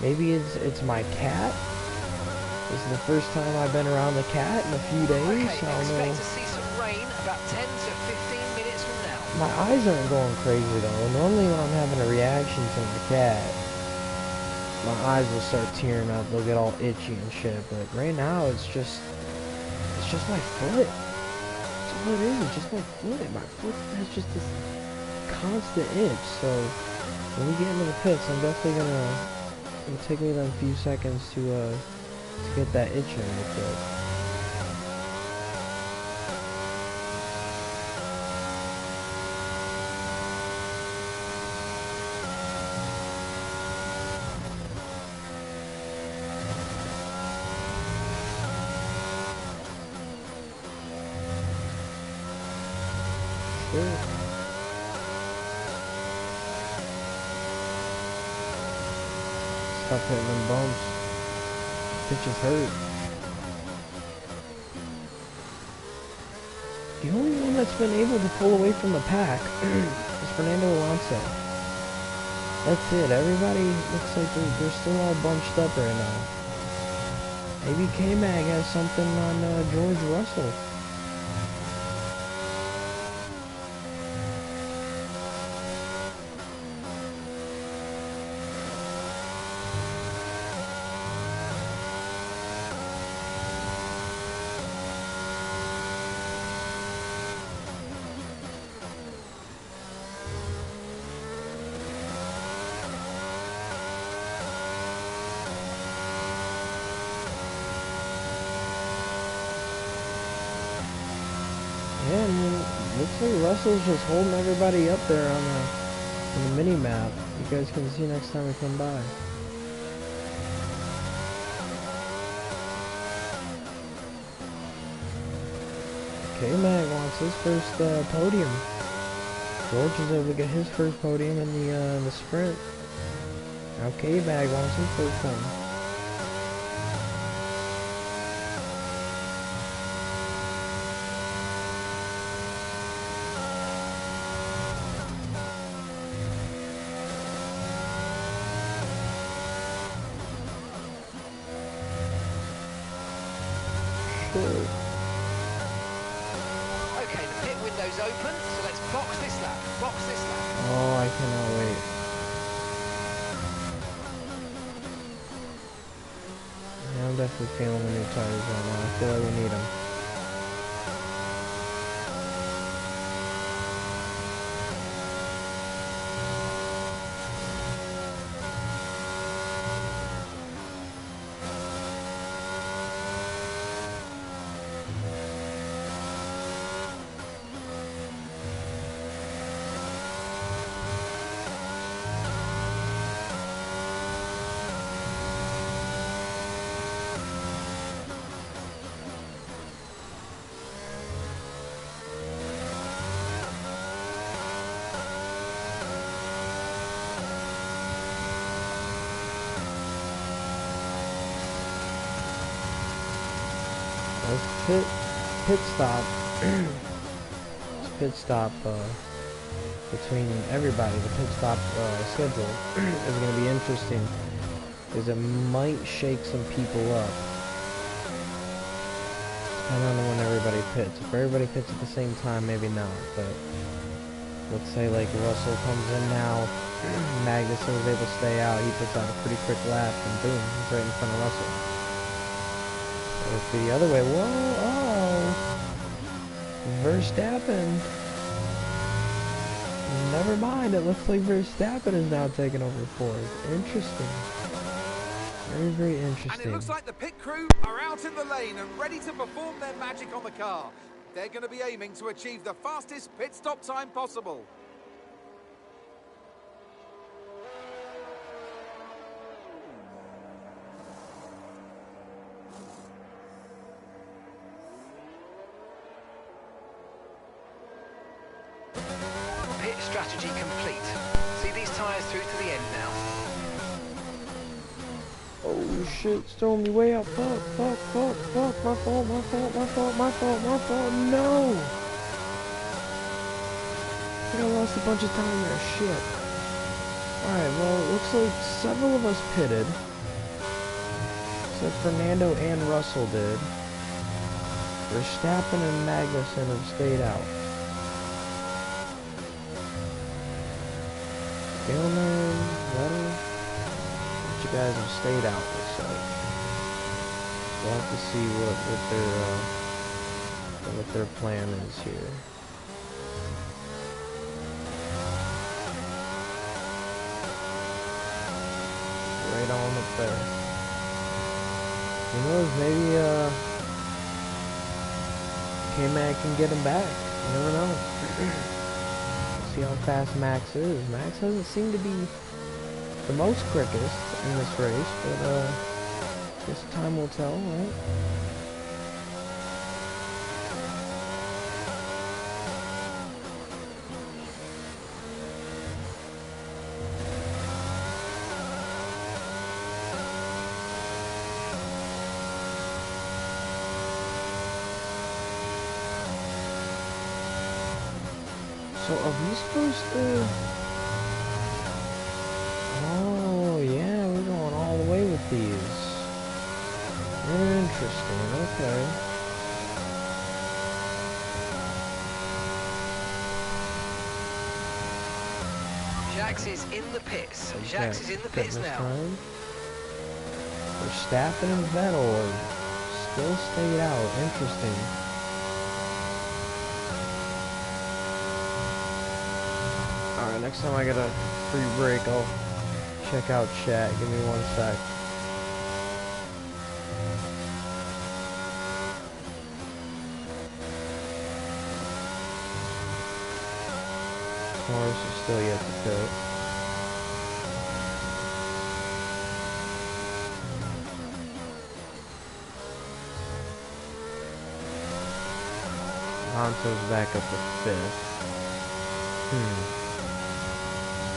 Maybe it's my cat. This is the first time I've been around the cat in a few days. Okay, I don't know. expect to see some rain about 10 to 15 minutes from now. My eyes aren't going crazy though. Normally when I'm having a reaction to my cat, my eyes will start tearing up. They'll get all itchy and shit. But right now it's just my foot. That's all it is. It's just my foot. My foot has just this constant itch. So when we get into the pits, I'm definitely it'll take me them few seconds to get that itch in real quick. Sure. Stop hitting them bumps. Pitches hurt. The only one that's been able to pull away from the pack is Fernando Alonso. That's it. Everybody looks like they're still all bunched up right now. Maybe K-Mag has something on George Russell. Look, Russell's just holding everybody up there on the mini map. You guys can see next time we come by. K-Mag wants his first podium. George was able to get his first podium in the sprint. Now K-Mag wants his first one. Okay, the pit window's open, so let's box this lap. Box this lap. Oh, I cannot wait. Yeah, I'm definitely feeling the new tires right now. I feel like we need them. Pit stop. Pit stop between everybody. The pit stop schedule is going to be interesting because it might shake some people up. Depending on when everybody pits. If everybody pits at the same time, maybe not. But let's say like Russell comes in now, Magnussen was able to stay out. He puts out a pretty quick lap, and boom, he's right in front of Russell. Let's be the other way. Whoa, oh. Verstappen. Never mind, it looks like Verstappen is now taking over fourth. Interesting. Very, very interesting. And it looks like the pit crew are out in the lane and ready to perform their magic on the car. They're going to be aiming to achieve the fastest pit stop time possible. Pit strategy complete. See these tyres through to the end now. Oh shit, it's throwing me way up. Fuck, fuck, fuck, fuck. My fault, my fault, my fault, my fault, my fault. No! I think I lost a bunch of time there. Shit. Alright, well, it looks like several of us pitted. Except Fernando and Russell did. Verstappen and Magnussen have stayed out. Gilman, Vettel, you guys have stayed out, looks like. We'll have to see what their plan is here. Right on up there. Who knows, maybe K-Mag can get him back. You never know. See how fast Max is. Max doesn't seem to be the most quickest in this race, but I guess time will tell, right? So are we supposed to... Oh, yeah, we're going all the way with these. Interesting, okay. Jacques is in the pits. Jacques is in the pits now. Verstappen and Vettel are still stayed out. Interesting. Alright, next time I get a free break, I'll check out chat. Give me 1 sec. Norris is still yet to pit. Alonso's back up to 5th.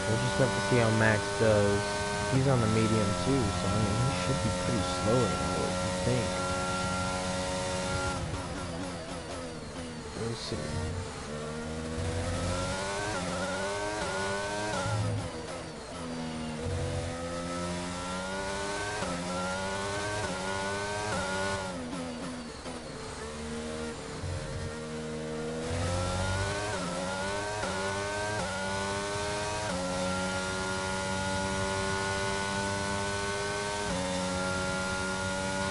We'll just have to see how Max does. He's on the medium too, so I mean, he should be pretty slow right now, what do you think? We'll see.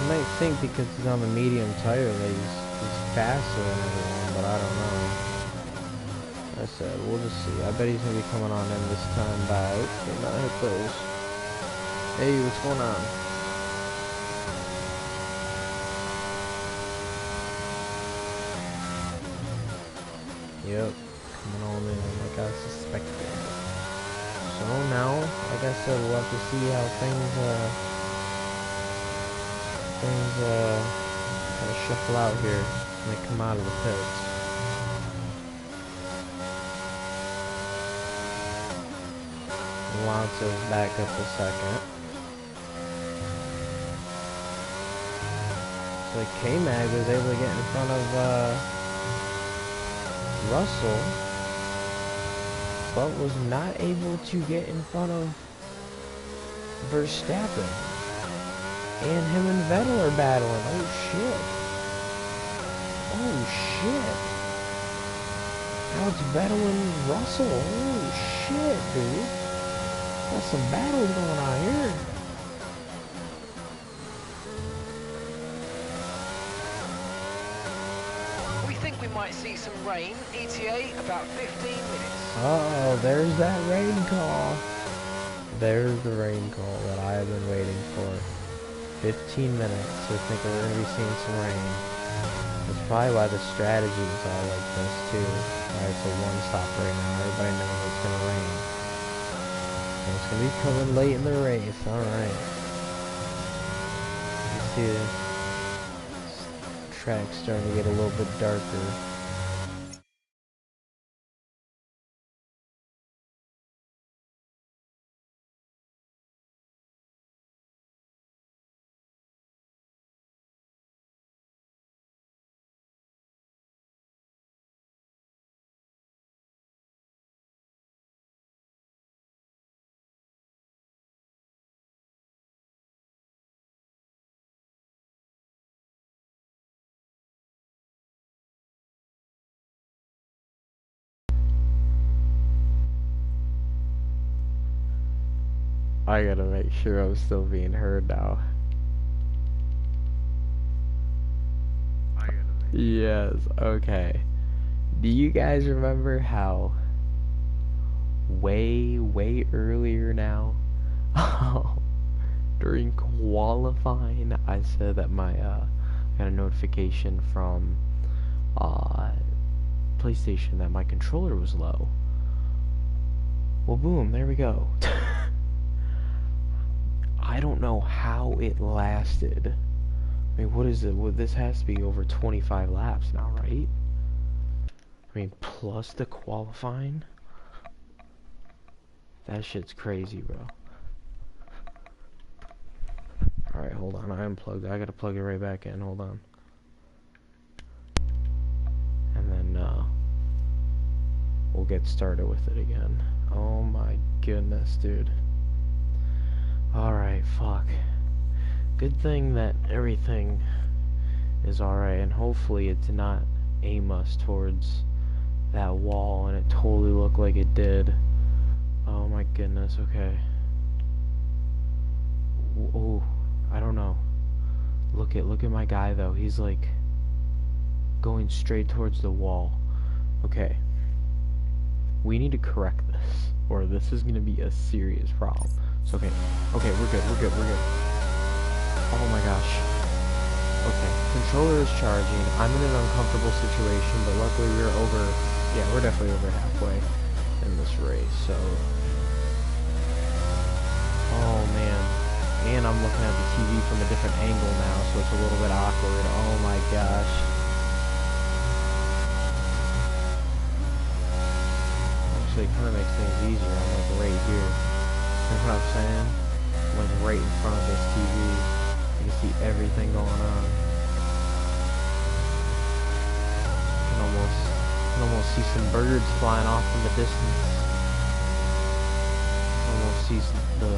You might think because he's on the medium tire that he's faster than everyone, but I don't know. Like I said, we'll just see. I bet he's going to be coming on in this time by... Okay, not hit those. Hey, what's going on? Yep, coming on in like I suspected. So now, like I said, we'll have to see how things kind of shuffle out here when they come out of the pits. Alonso's back up to 2nd. So K-Mag was able to get in front of Russell, but was not able to get in front of Verstappen. And him and Vettel are battling. Oh shit. Oh shit. Now it's Vettel and Russell. Oh shit, dude. Got some battles going on here. We think we might see some rain. ETA about 15 minutes. Uh-oh, there's that rain call. There's the rain call that I have been waiting for. 15 minutes, so I think we're going to be seeing some rain. That's probably why the strategy is all like this too. Alright, so one stop right now. Everybody knows it's going to rain. And it's going to be coming late in the race. Alright. You see the track starting to get a little bit darker. I gotta make sure I'm still being heard now. Yes, okay. Do you guys remember how way earlier now, during qualifying, I said that my, got a notification from, PlayStation that my controller was low? Well, boom, there we go. I don't know how it lasted. I mean, what is it? Well, this has to be over 25 laps now, right? I mean, plus the qualifying? That shit's crazy, bro. Alright, hold on. I unplugged it. I gotta plug it right back in. Hold on. And then, we'll get started with it again. Oh my goodness, dude. Alright, fuck. Good thing that everything is alright, and hopefully it did not aim us towards that wall, and it totally looked like it did. Oh my goodness, okay. Oh, I don't know. Look at my guy though, he's like going straight towards the wall. Okay. We need to correct this, or this is gonna be a serious problem. So, okay, we're good. Oh my gosh. Okay, controller is charging. I'm in an uncomfortable situation, but luckily we're over, yeah, we're definitely over halfway. in this race. So, oh man, and I'm looking at the TV from a different angle now, so it's a little bit awkward. Oh my gosh. Actually, it kind of makes things easier. I'm like right here. You know what I'm saying? I'm like right in front of this TV. You can see everything going on. You can almost see some birds flying off in the distance. Almost see the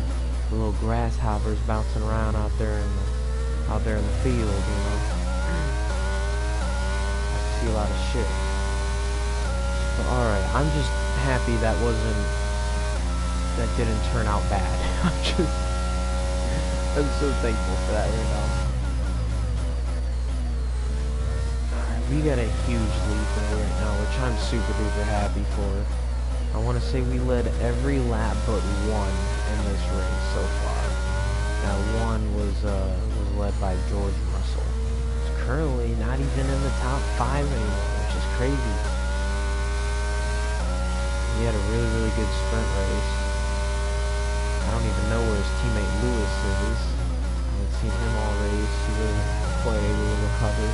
little grasshoppers bouncing around out there in the field. You know, I can see a lot of shit. But all right, I'm just happy that didn't turn out bad. I'm so thankful for that right now. Alright, we got a huge lead right now, which I'm super duper happy for. I want to say we led every lap but one in this race so far. Now one was led by George Russell. He's currently not even in the top 5 anymore, which is crazy. He had a really, really good sprint race. I don't even know where his teammate Lewis is. I haven't seen him all race. He was quite able to recover.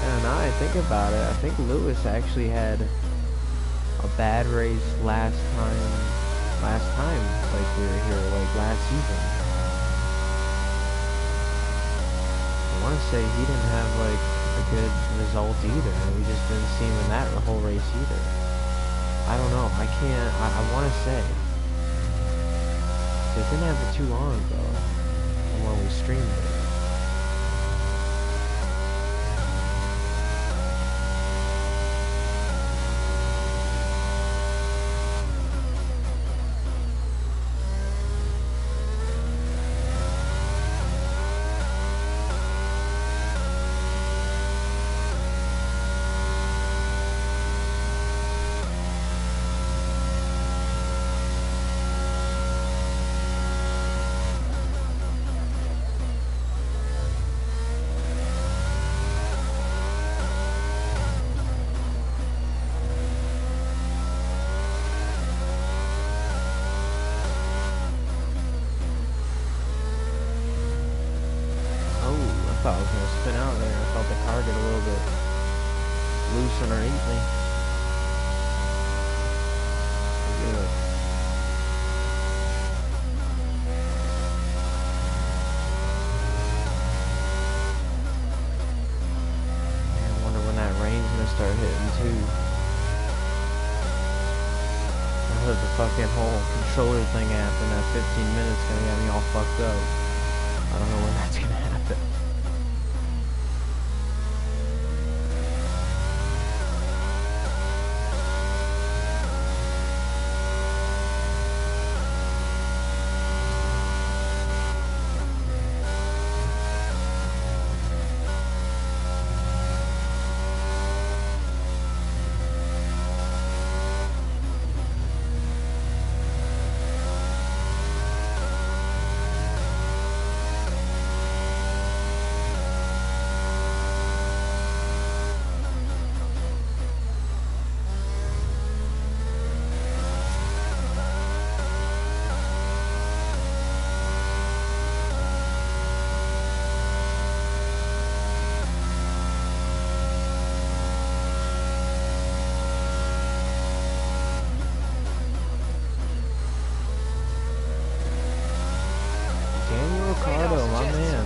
And now I think about it, I think Lewis actually had a bad race last time, like we were here, like last season. I want to say he didn't have like a good result either. We just didn't see him in that whole race either. I don't know. I want to say it didn't happen too long ago from when we streamed it. I thought I was going to spin out there. I felt the car get a little bit loose underneath me. Good. Man, I wonder when that rain's going to start hitting too. I heard the fucking whole controller thing happen. That 15 minutes going to get me all fucked up. I don't know when that's going to happen.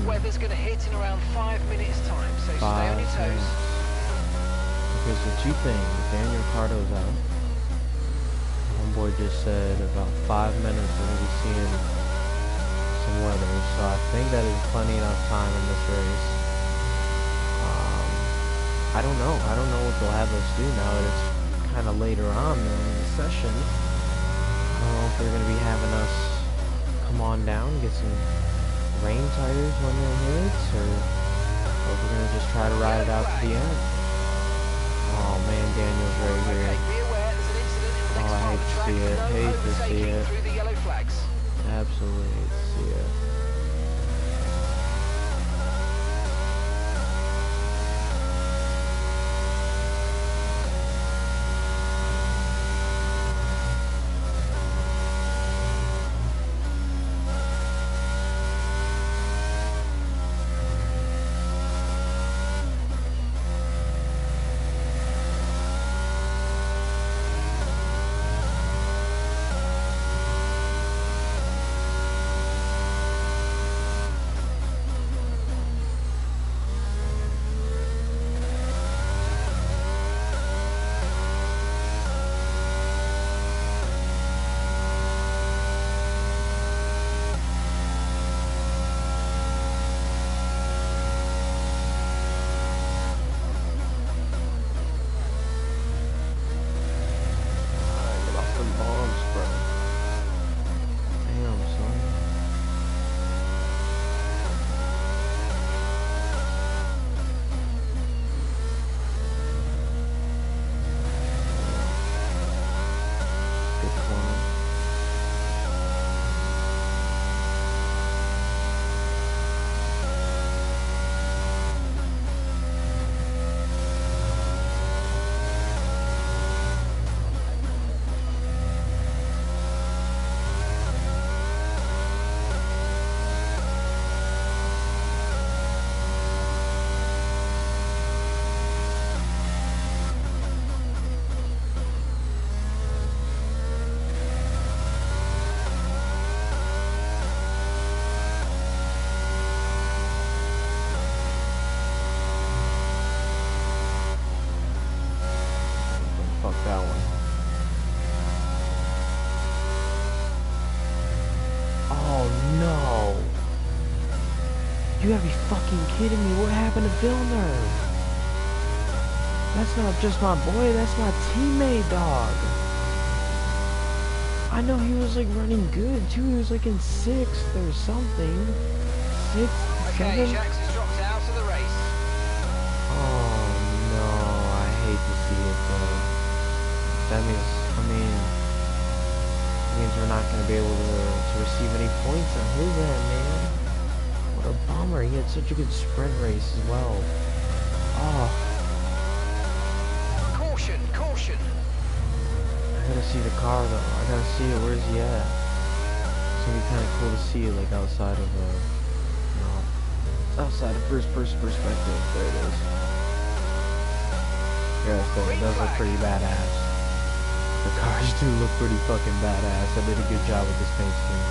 Weather's going to hit in around 5 minutes time, so stay on your toes. Because the two things, Daniel Ricciardo's out. Homeboy just said about 5 minutes we're going to be seeing some weather, so I think that is plenty enough time in this race. I don't know what they'll have us do now that it's kind of later on in the session. I don't know if they're going to be having us come on down, get some rain tires when it hits, or if we're gonna just try to ride it out to the end. Oh man, Daniel's right here. Oh, I hate to see it. Absolutely hate to see it. Get off them bombs, bro. Damn, son. Good corner. Fuck that one. Oh no! You gotta be fucking kidding me. What happened to Villeneuve? That's not just my boy, that's my teammate, dog. I know he was like running good too. He was like in 6th or something. 6th, Okay, 7th? Jax has dropped out of the race. Oh no, I hate to see it though. That means, means we're not going to be able to receive any points on his end, man. What a bummer. He had such a good sprint race as well. Oh, Caution, caution. I gotta see the car though. I gotta see it. Where's he at? It's gonna be kind of cool to see it like outside of outside of first person perspective. There it is. Yeah, so it does look pretty badass. The cars do look pretty fucking badass. I did a good job with this paint scheme.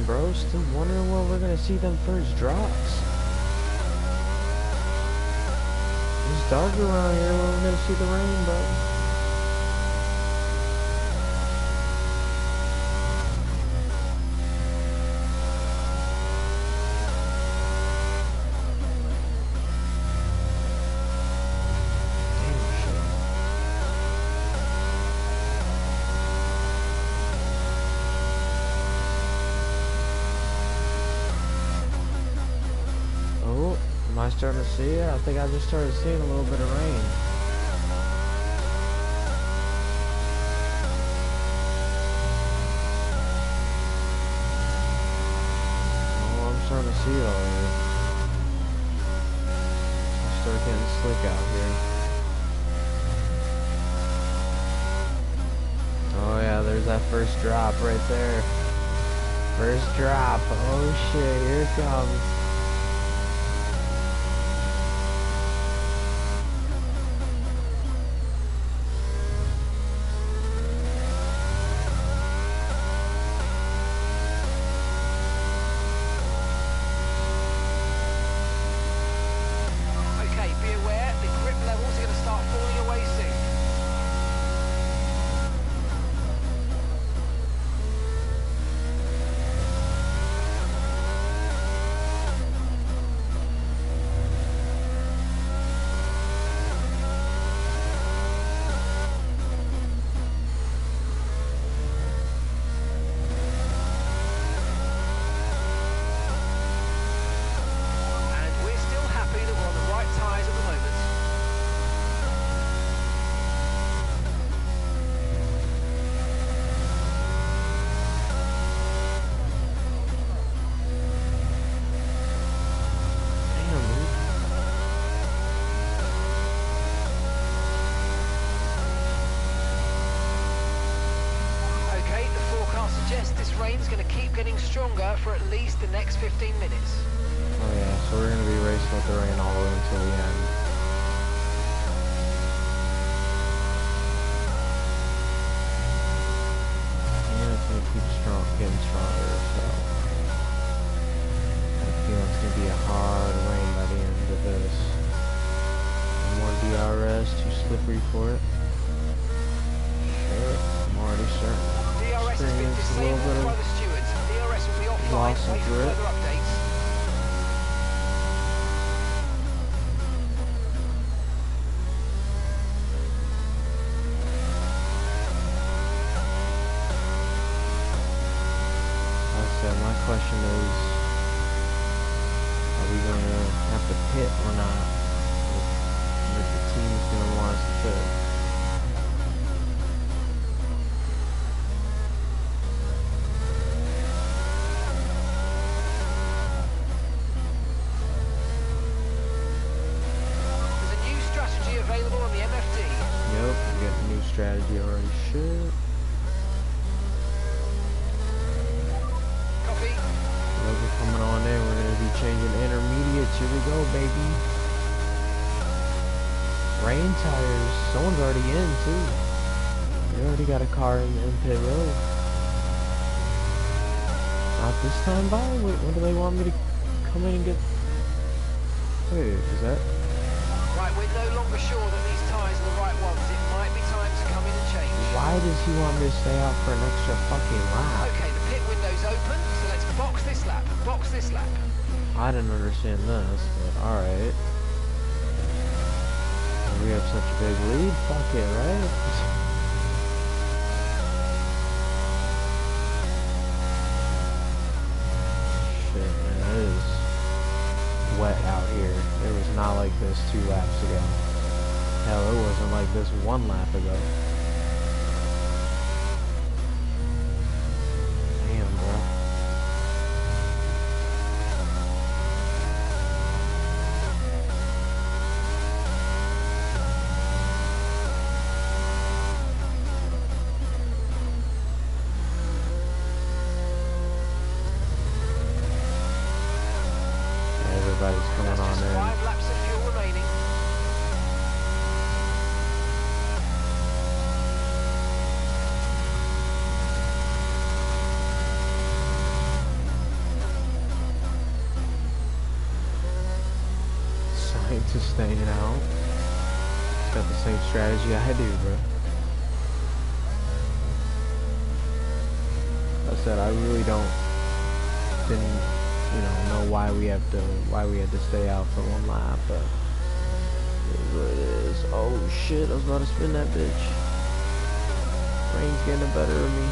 Bro, still wondering when we're gonna see them first drops. It's dark around here when we're gonna see the rainbow. starting to see it? I think I just started seeing a little bit of rain. Oh, I'm starting to see it already. I start getting slick out here. Oh yeah, there's that first drop right there. First drop. Oh shit, here it comes. Okay, be aware, the grip levels are going to start falling away soon. And we're still happy that we're on the right tyres at the moment. Damn, dude. Okay, the forecast suggests this rain's going to keep getting stronger for at least the next 15 minutes. Oh yeah, so we're gonna be racing with the rain all the way until the end. And it's gonna keep getting stronger, so I feel it's gonna be a hard rain by the end of this. More DRS, too slippery for it. Sure, I'm already starting to DRS has been experience a little disabled bit by of the stewards. DRS will be offline, loss of wait for grip. further updates. Like I said, my question is, are we going to have to pit or not? If the team's going to want us to pit. There's a new strategy available on the MFD. Yep, we got a new strategy already. Shit. Copy. Logan coming on in. We're going to be changing intermediates. Here we go, baby. Rain tires. Someone's already in, too. They already got a car in pit road. Not this time by? Wait, when do they want me to come in and get... Wait, is that... Right, we're no longer sure that these tyres are the right ones. It might be time to come in and change. Why does he want me to stay out for an extra fucking lap? Okay, the pit window's open, so let's box this lap. Box this lap. I didn't understand this, but alright. We have such a big lead, fuck it, right? Shit, man, it is wet out here. It was not like this 2 laps ago. Hell, it wasn't like this 1 lap ago. Damn, bro. Everybody's coming That's on just in. 5 laps of fuel remaining. Scientist staying out. He's got the same strategy I do, bro. I said I really didn't know why we had to stay out for 1 lap, but it is what it is. Oh shit, I was about to spin that bitch. Rain's getting the better of me.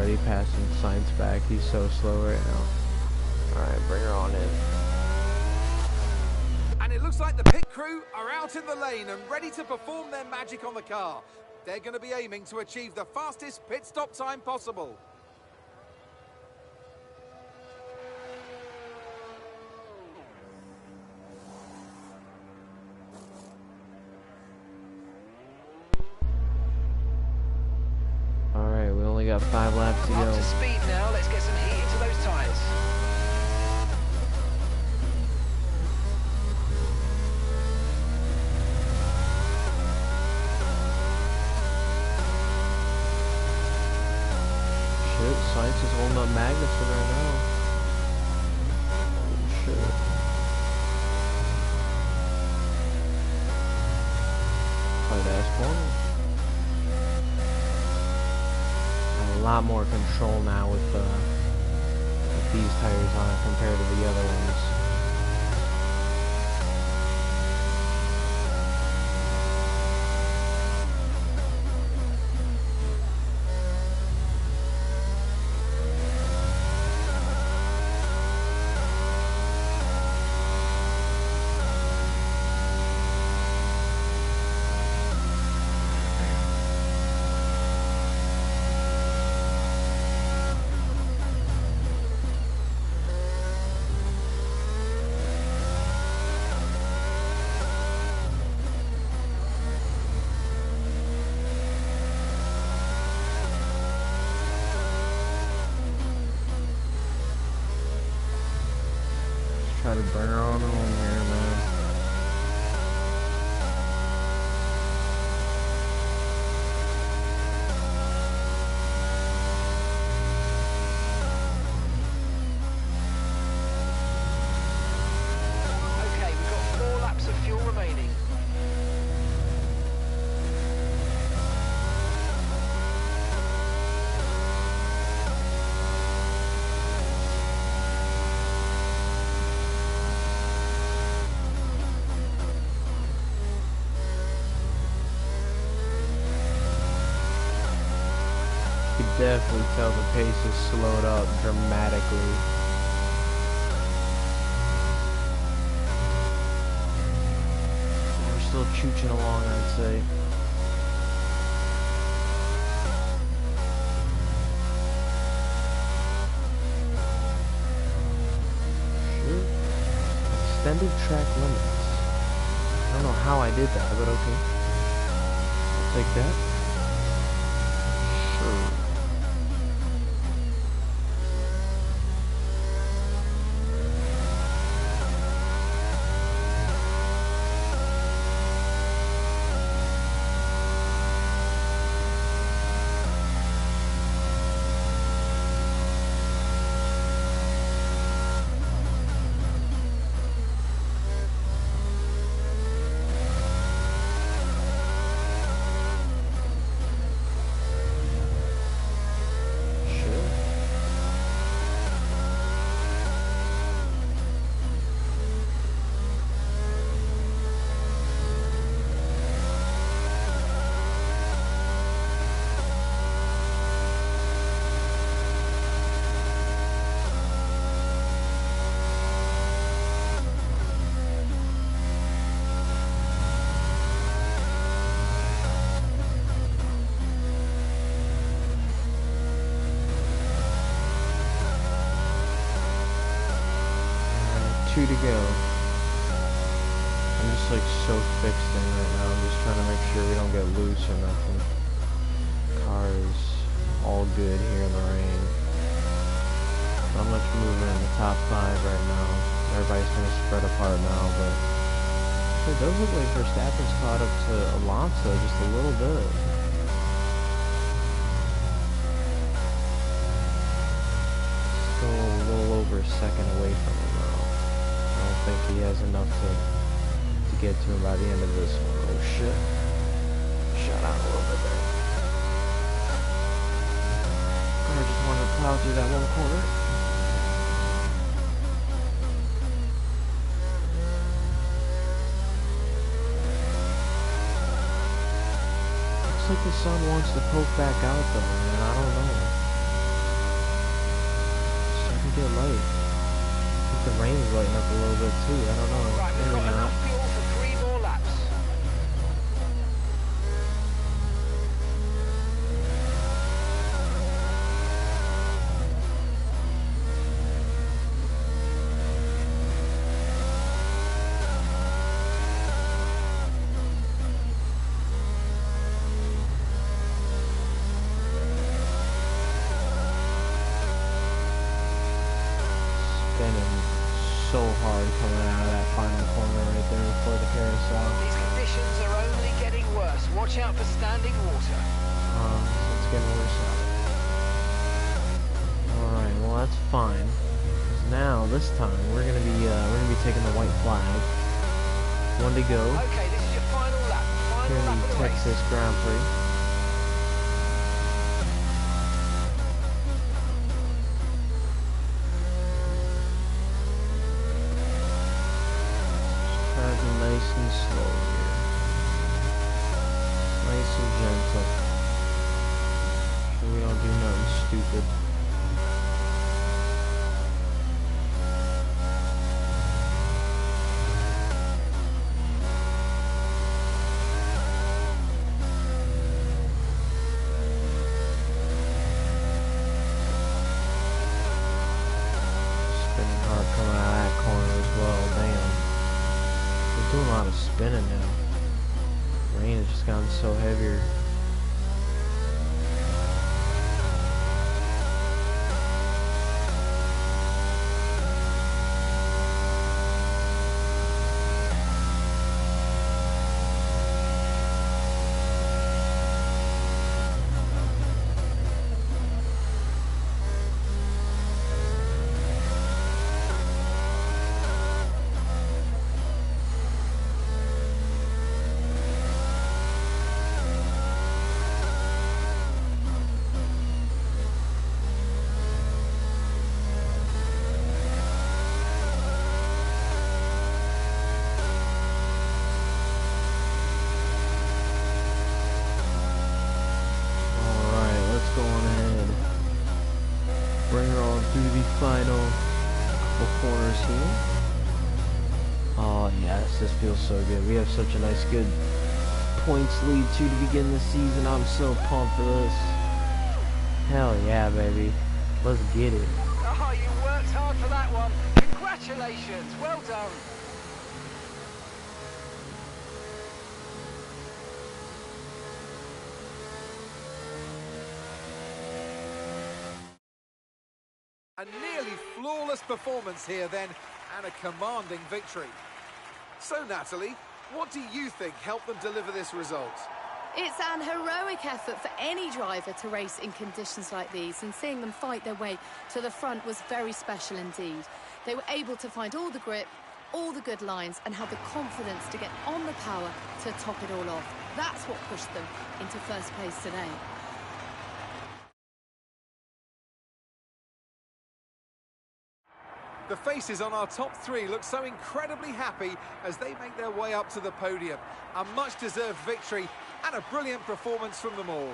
He passing Sainz back. He's so slow right now. Alright, bring her on in. And it looks like the pit crew are out in the lane and ready to perform their magic on the car. They're going to be aiming to achieve the fastest pit stop time possible. Alright, we only got 5 laps to Up go. to speed now. Let's get some heat into those tyres. Shit, Sainz is holding up Magnussen right now. Oh, shit. Tight ass corner. A lot more control now with these tires on it compared to the other ones. Try to burn her on home here, man. Okay, we've got 4 laps of fuel remaining. You can definitely tell the pace has slowed up dramatically. We're still chooching along, I'd say. Shit. Extended track limits. I don't know how I did that, but okay. I'll take that. Sure. Two to go. I'm just like so fixed in right now. I'm just trying to make sure we don't get loose or nothing. Car is all good here in the rain. Not much movement in the top 5 right now. Everybody's kind of spread apart now, but it does look like Verstappen's caught up to Alonso just a little bit. Still a little over a second away from him though. I don't think he has enough to get to him by the end of this one. Oh shit. Shut out a little bit there. I just wanted to plow through that one corner. Looks like the sun wants to poke back out though, man. I don't know. feel like the rain's lighting up a little bit too. I don't know. Right, we've Maybe got not. enough fuel for 3 more laps. Spinning so hard coming out of that final corner right there before the carousel. These conditions are only getting worse. Watch out for standing water. So it's getting worse out. Alright, well that's fine. 'Cause now, this time, we're gonna be taking the white flag. One to go Okay, this is your final lap. here Final in lap of the the race. Texas Grand Prix. Driving nice and slow here. Nice and gentle. So we don't do nothing stupid. Spinning hard coming out of that corner as well, damn. We're doing a lot of spinning now. Rain has just gotten so heavier. Alright, let's go on ahead. Bring her on through the final couple corners here. Oh yes, this feels so good. We have such a nice good points lead to begin the season. I'm so pumped for this. Hell yeah, baby. Let's get it. Oh, you worked hard for that one. Congratulations. Well done. A nearly flawless performance here then, and a commanding victory. So Natalie, what do you think helped them deliver this result? It's an heroic effort for any driver to race in conditions like these, and seeing them fight their way to the front was very special indeed. They were able to find all the grip, all the good lines, and have the confidence to get on the power to top it all off. That's what pushed them into first place today. The faces on our top three look so incredibly happy as they make their way up to the podium. A much-deserved victory and a brilliant performance from them all.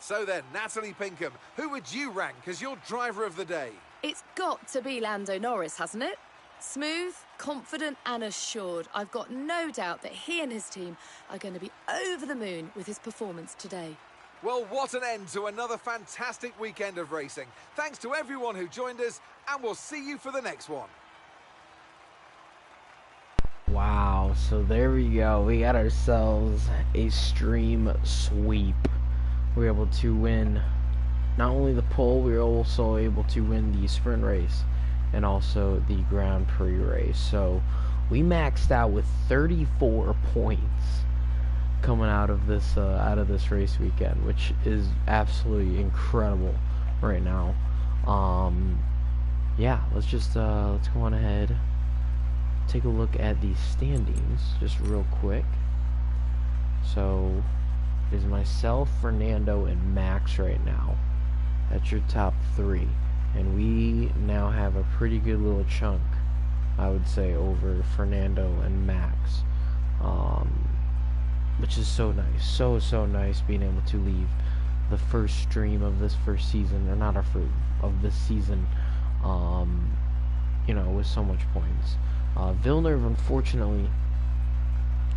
So then, Natalie Pinkham, who would you rank as your driver of the day? It's got to be Lando Norris, hasn't it? Smooth, confident and assured. I've got no doubt that he and his team are going to be over the moon with his performance today. Well, what an end to another fantastic weekend of racing. Thanks to everyone who joined us, and we'll see you for the next one. Wow, so there we go. We got ourselves a stream sweep. We were able to win not only the pole, we were also able to win the sprint race and also the Grand Prix race. So we maxed out with 34 points. coming out of this race weekend, which is absolutely incredible right now. Yeah, let's go on ahead, take a look at the standings just real quick. So it is myself, Fernando, and Max right now. That's your top three, and we now have a pretty good little chunk, I would say, over Fernando and Max, which is so nice, so nice being able to leave the first stream of this first season, or not our first of this season, you know, with so much points. Villeneuve unfortunately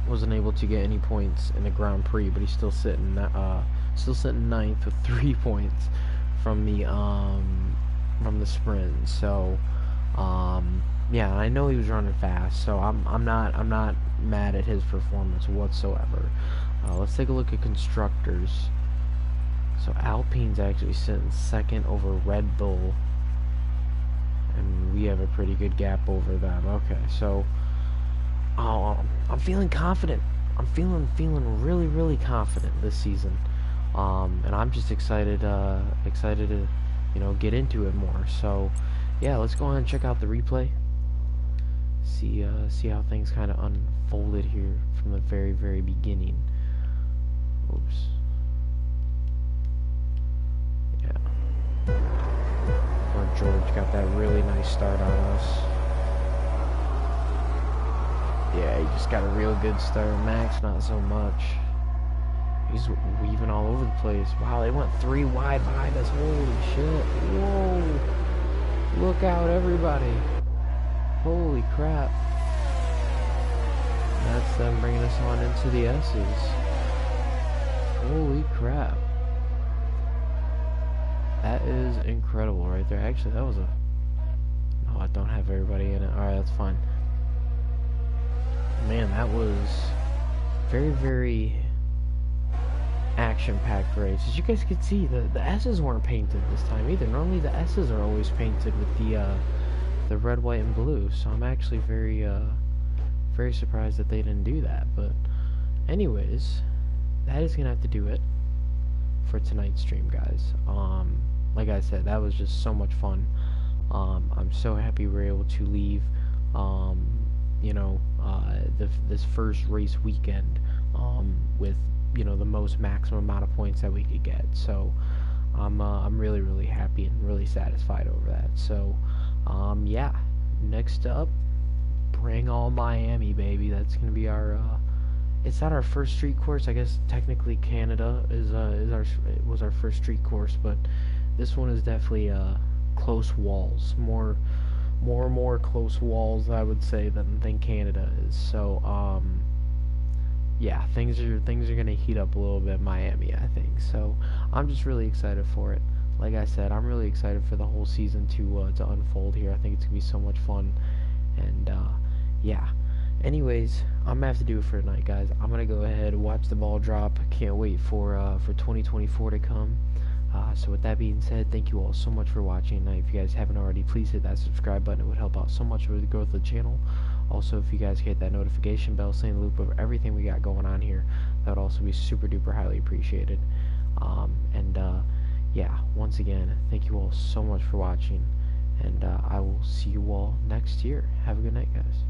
wasn't able to get any points in the Grand Prix, but he's still sitting ninth with 3 points from the sprint. So yeah, I know he was running fast, so I'm not mad at his performance whatsoever. Let's take a look at constructors. So Alpine's actually sitting second over Red Bull, and we have a pretty good gap over them. Okay, so I'm feeling confident. I'm feeling really confident this season, and I'm just excited to, you know, get into it more. So yeah, let's go on and check out the replay. See how things kind of unfolded here from the very beginning. Oops. Yeah. Poor George got that really nice start on us. Yeah, he just got a real good start. Max, not so much. He's weaving all over the place. Wow, they went 3 wide behind us. Holy shit. Whoa. Look out, everybody. Holy crap. That's them bringing us on into the S's. Holy crap. That is incredible right there. Actually, that was a... No, I don't have everybody in it. Alright, that's fine. Man, that was very action-packed race. As you guys can see, the S's weren't painted this time either. Normally the S's are always painted with the red, white, and blue. So I'm actually very surprised that they didn't do that. But anyways, that is gonna have to do it for tonight's stream, guys. Like I said, that was just so much fun. I'm so happy we were able to leave you know, this first race weekend with, you know, the most maximum amount of points that we could get. So I'm really happy and really satisfied over that. So yeah, next up, bring on Miami, baby. That's gonna be our it's not our first street course. I guess technically Canada was our first street course, but this one is definitely close walls, more close walls, I would say, than Canada is. So yeah, things are gonna heat up a little bit in Miami, I think. So I'm just really excited for it. Like I said, I'm really excited for the whole season to unfold here. I think it's gonna be so much fun, and yeah. Anyways, I'm gonna have to do it for tonight, guys. I'm gonna go ahead and watch the ball drop. Can't wait for 2024 to come. So with that being said, thank you all so much for watching. If you guys haven't already, please hit that subscribe button. It would help out so much with the growth of the channel. Also, if you guys hit that notification bell, stay in the loop of everything we got going on here, that would also be super duper highly appreciated. Yeah, once again, thank you all so much for watching, and I will see you all next year. Have a good night, guys.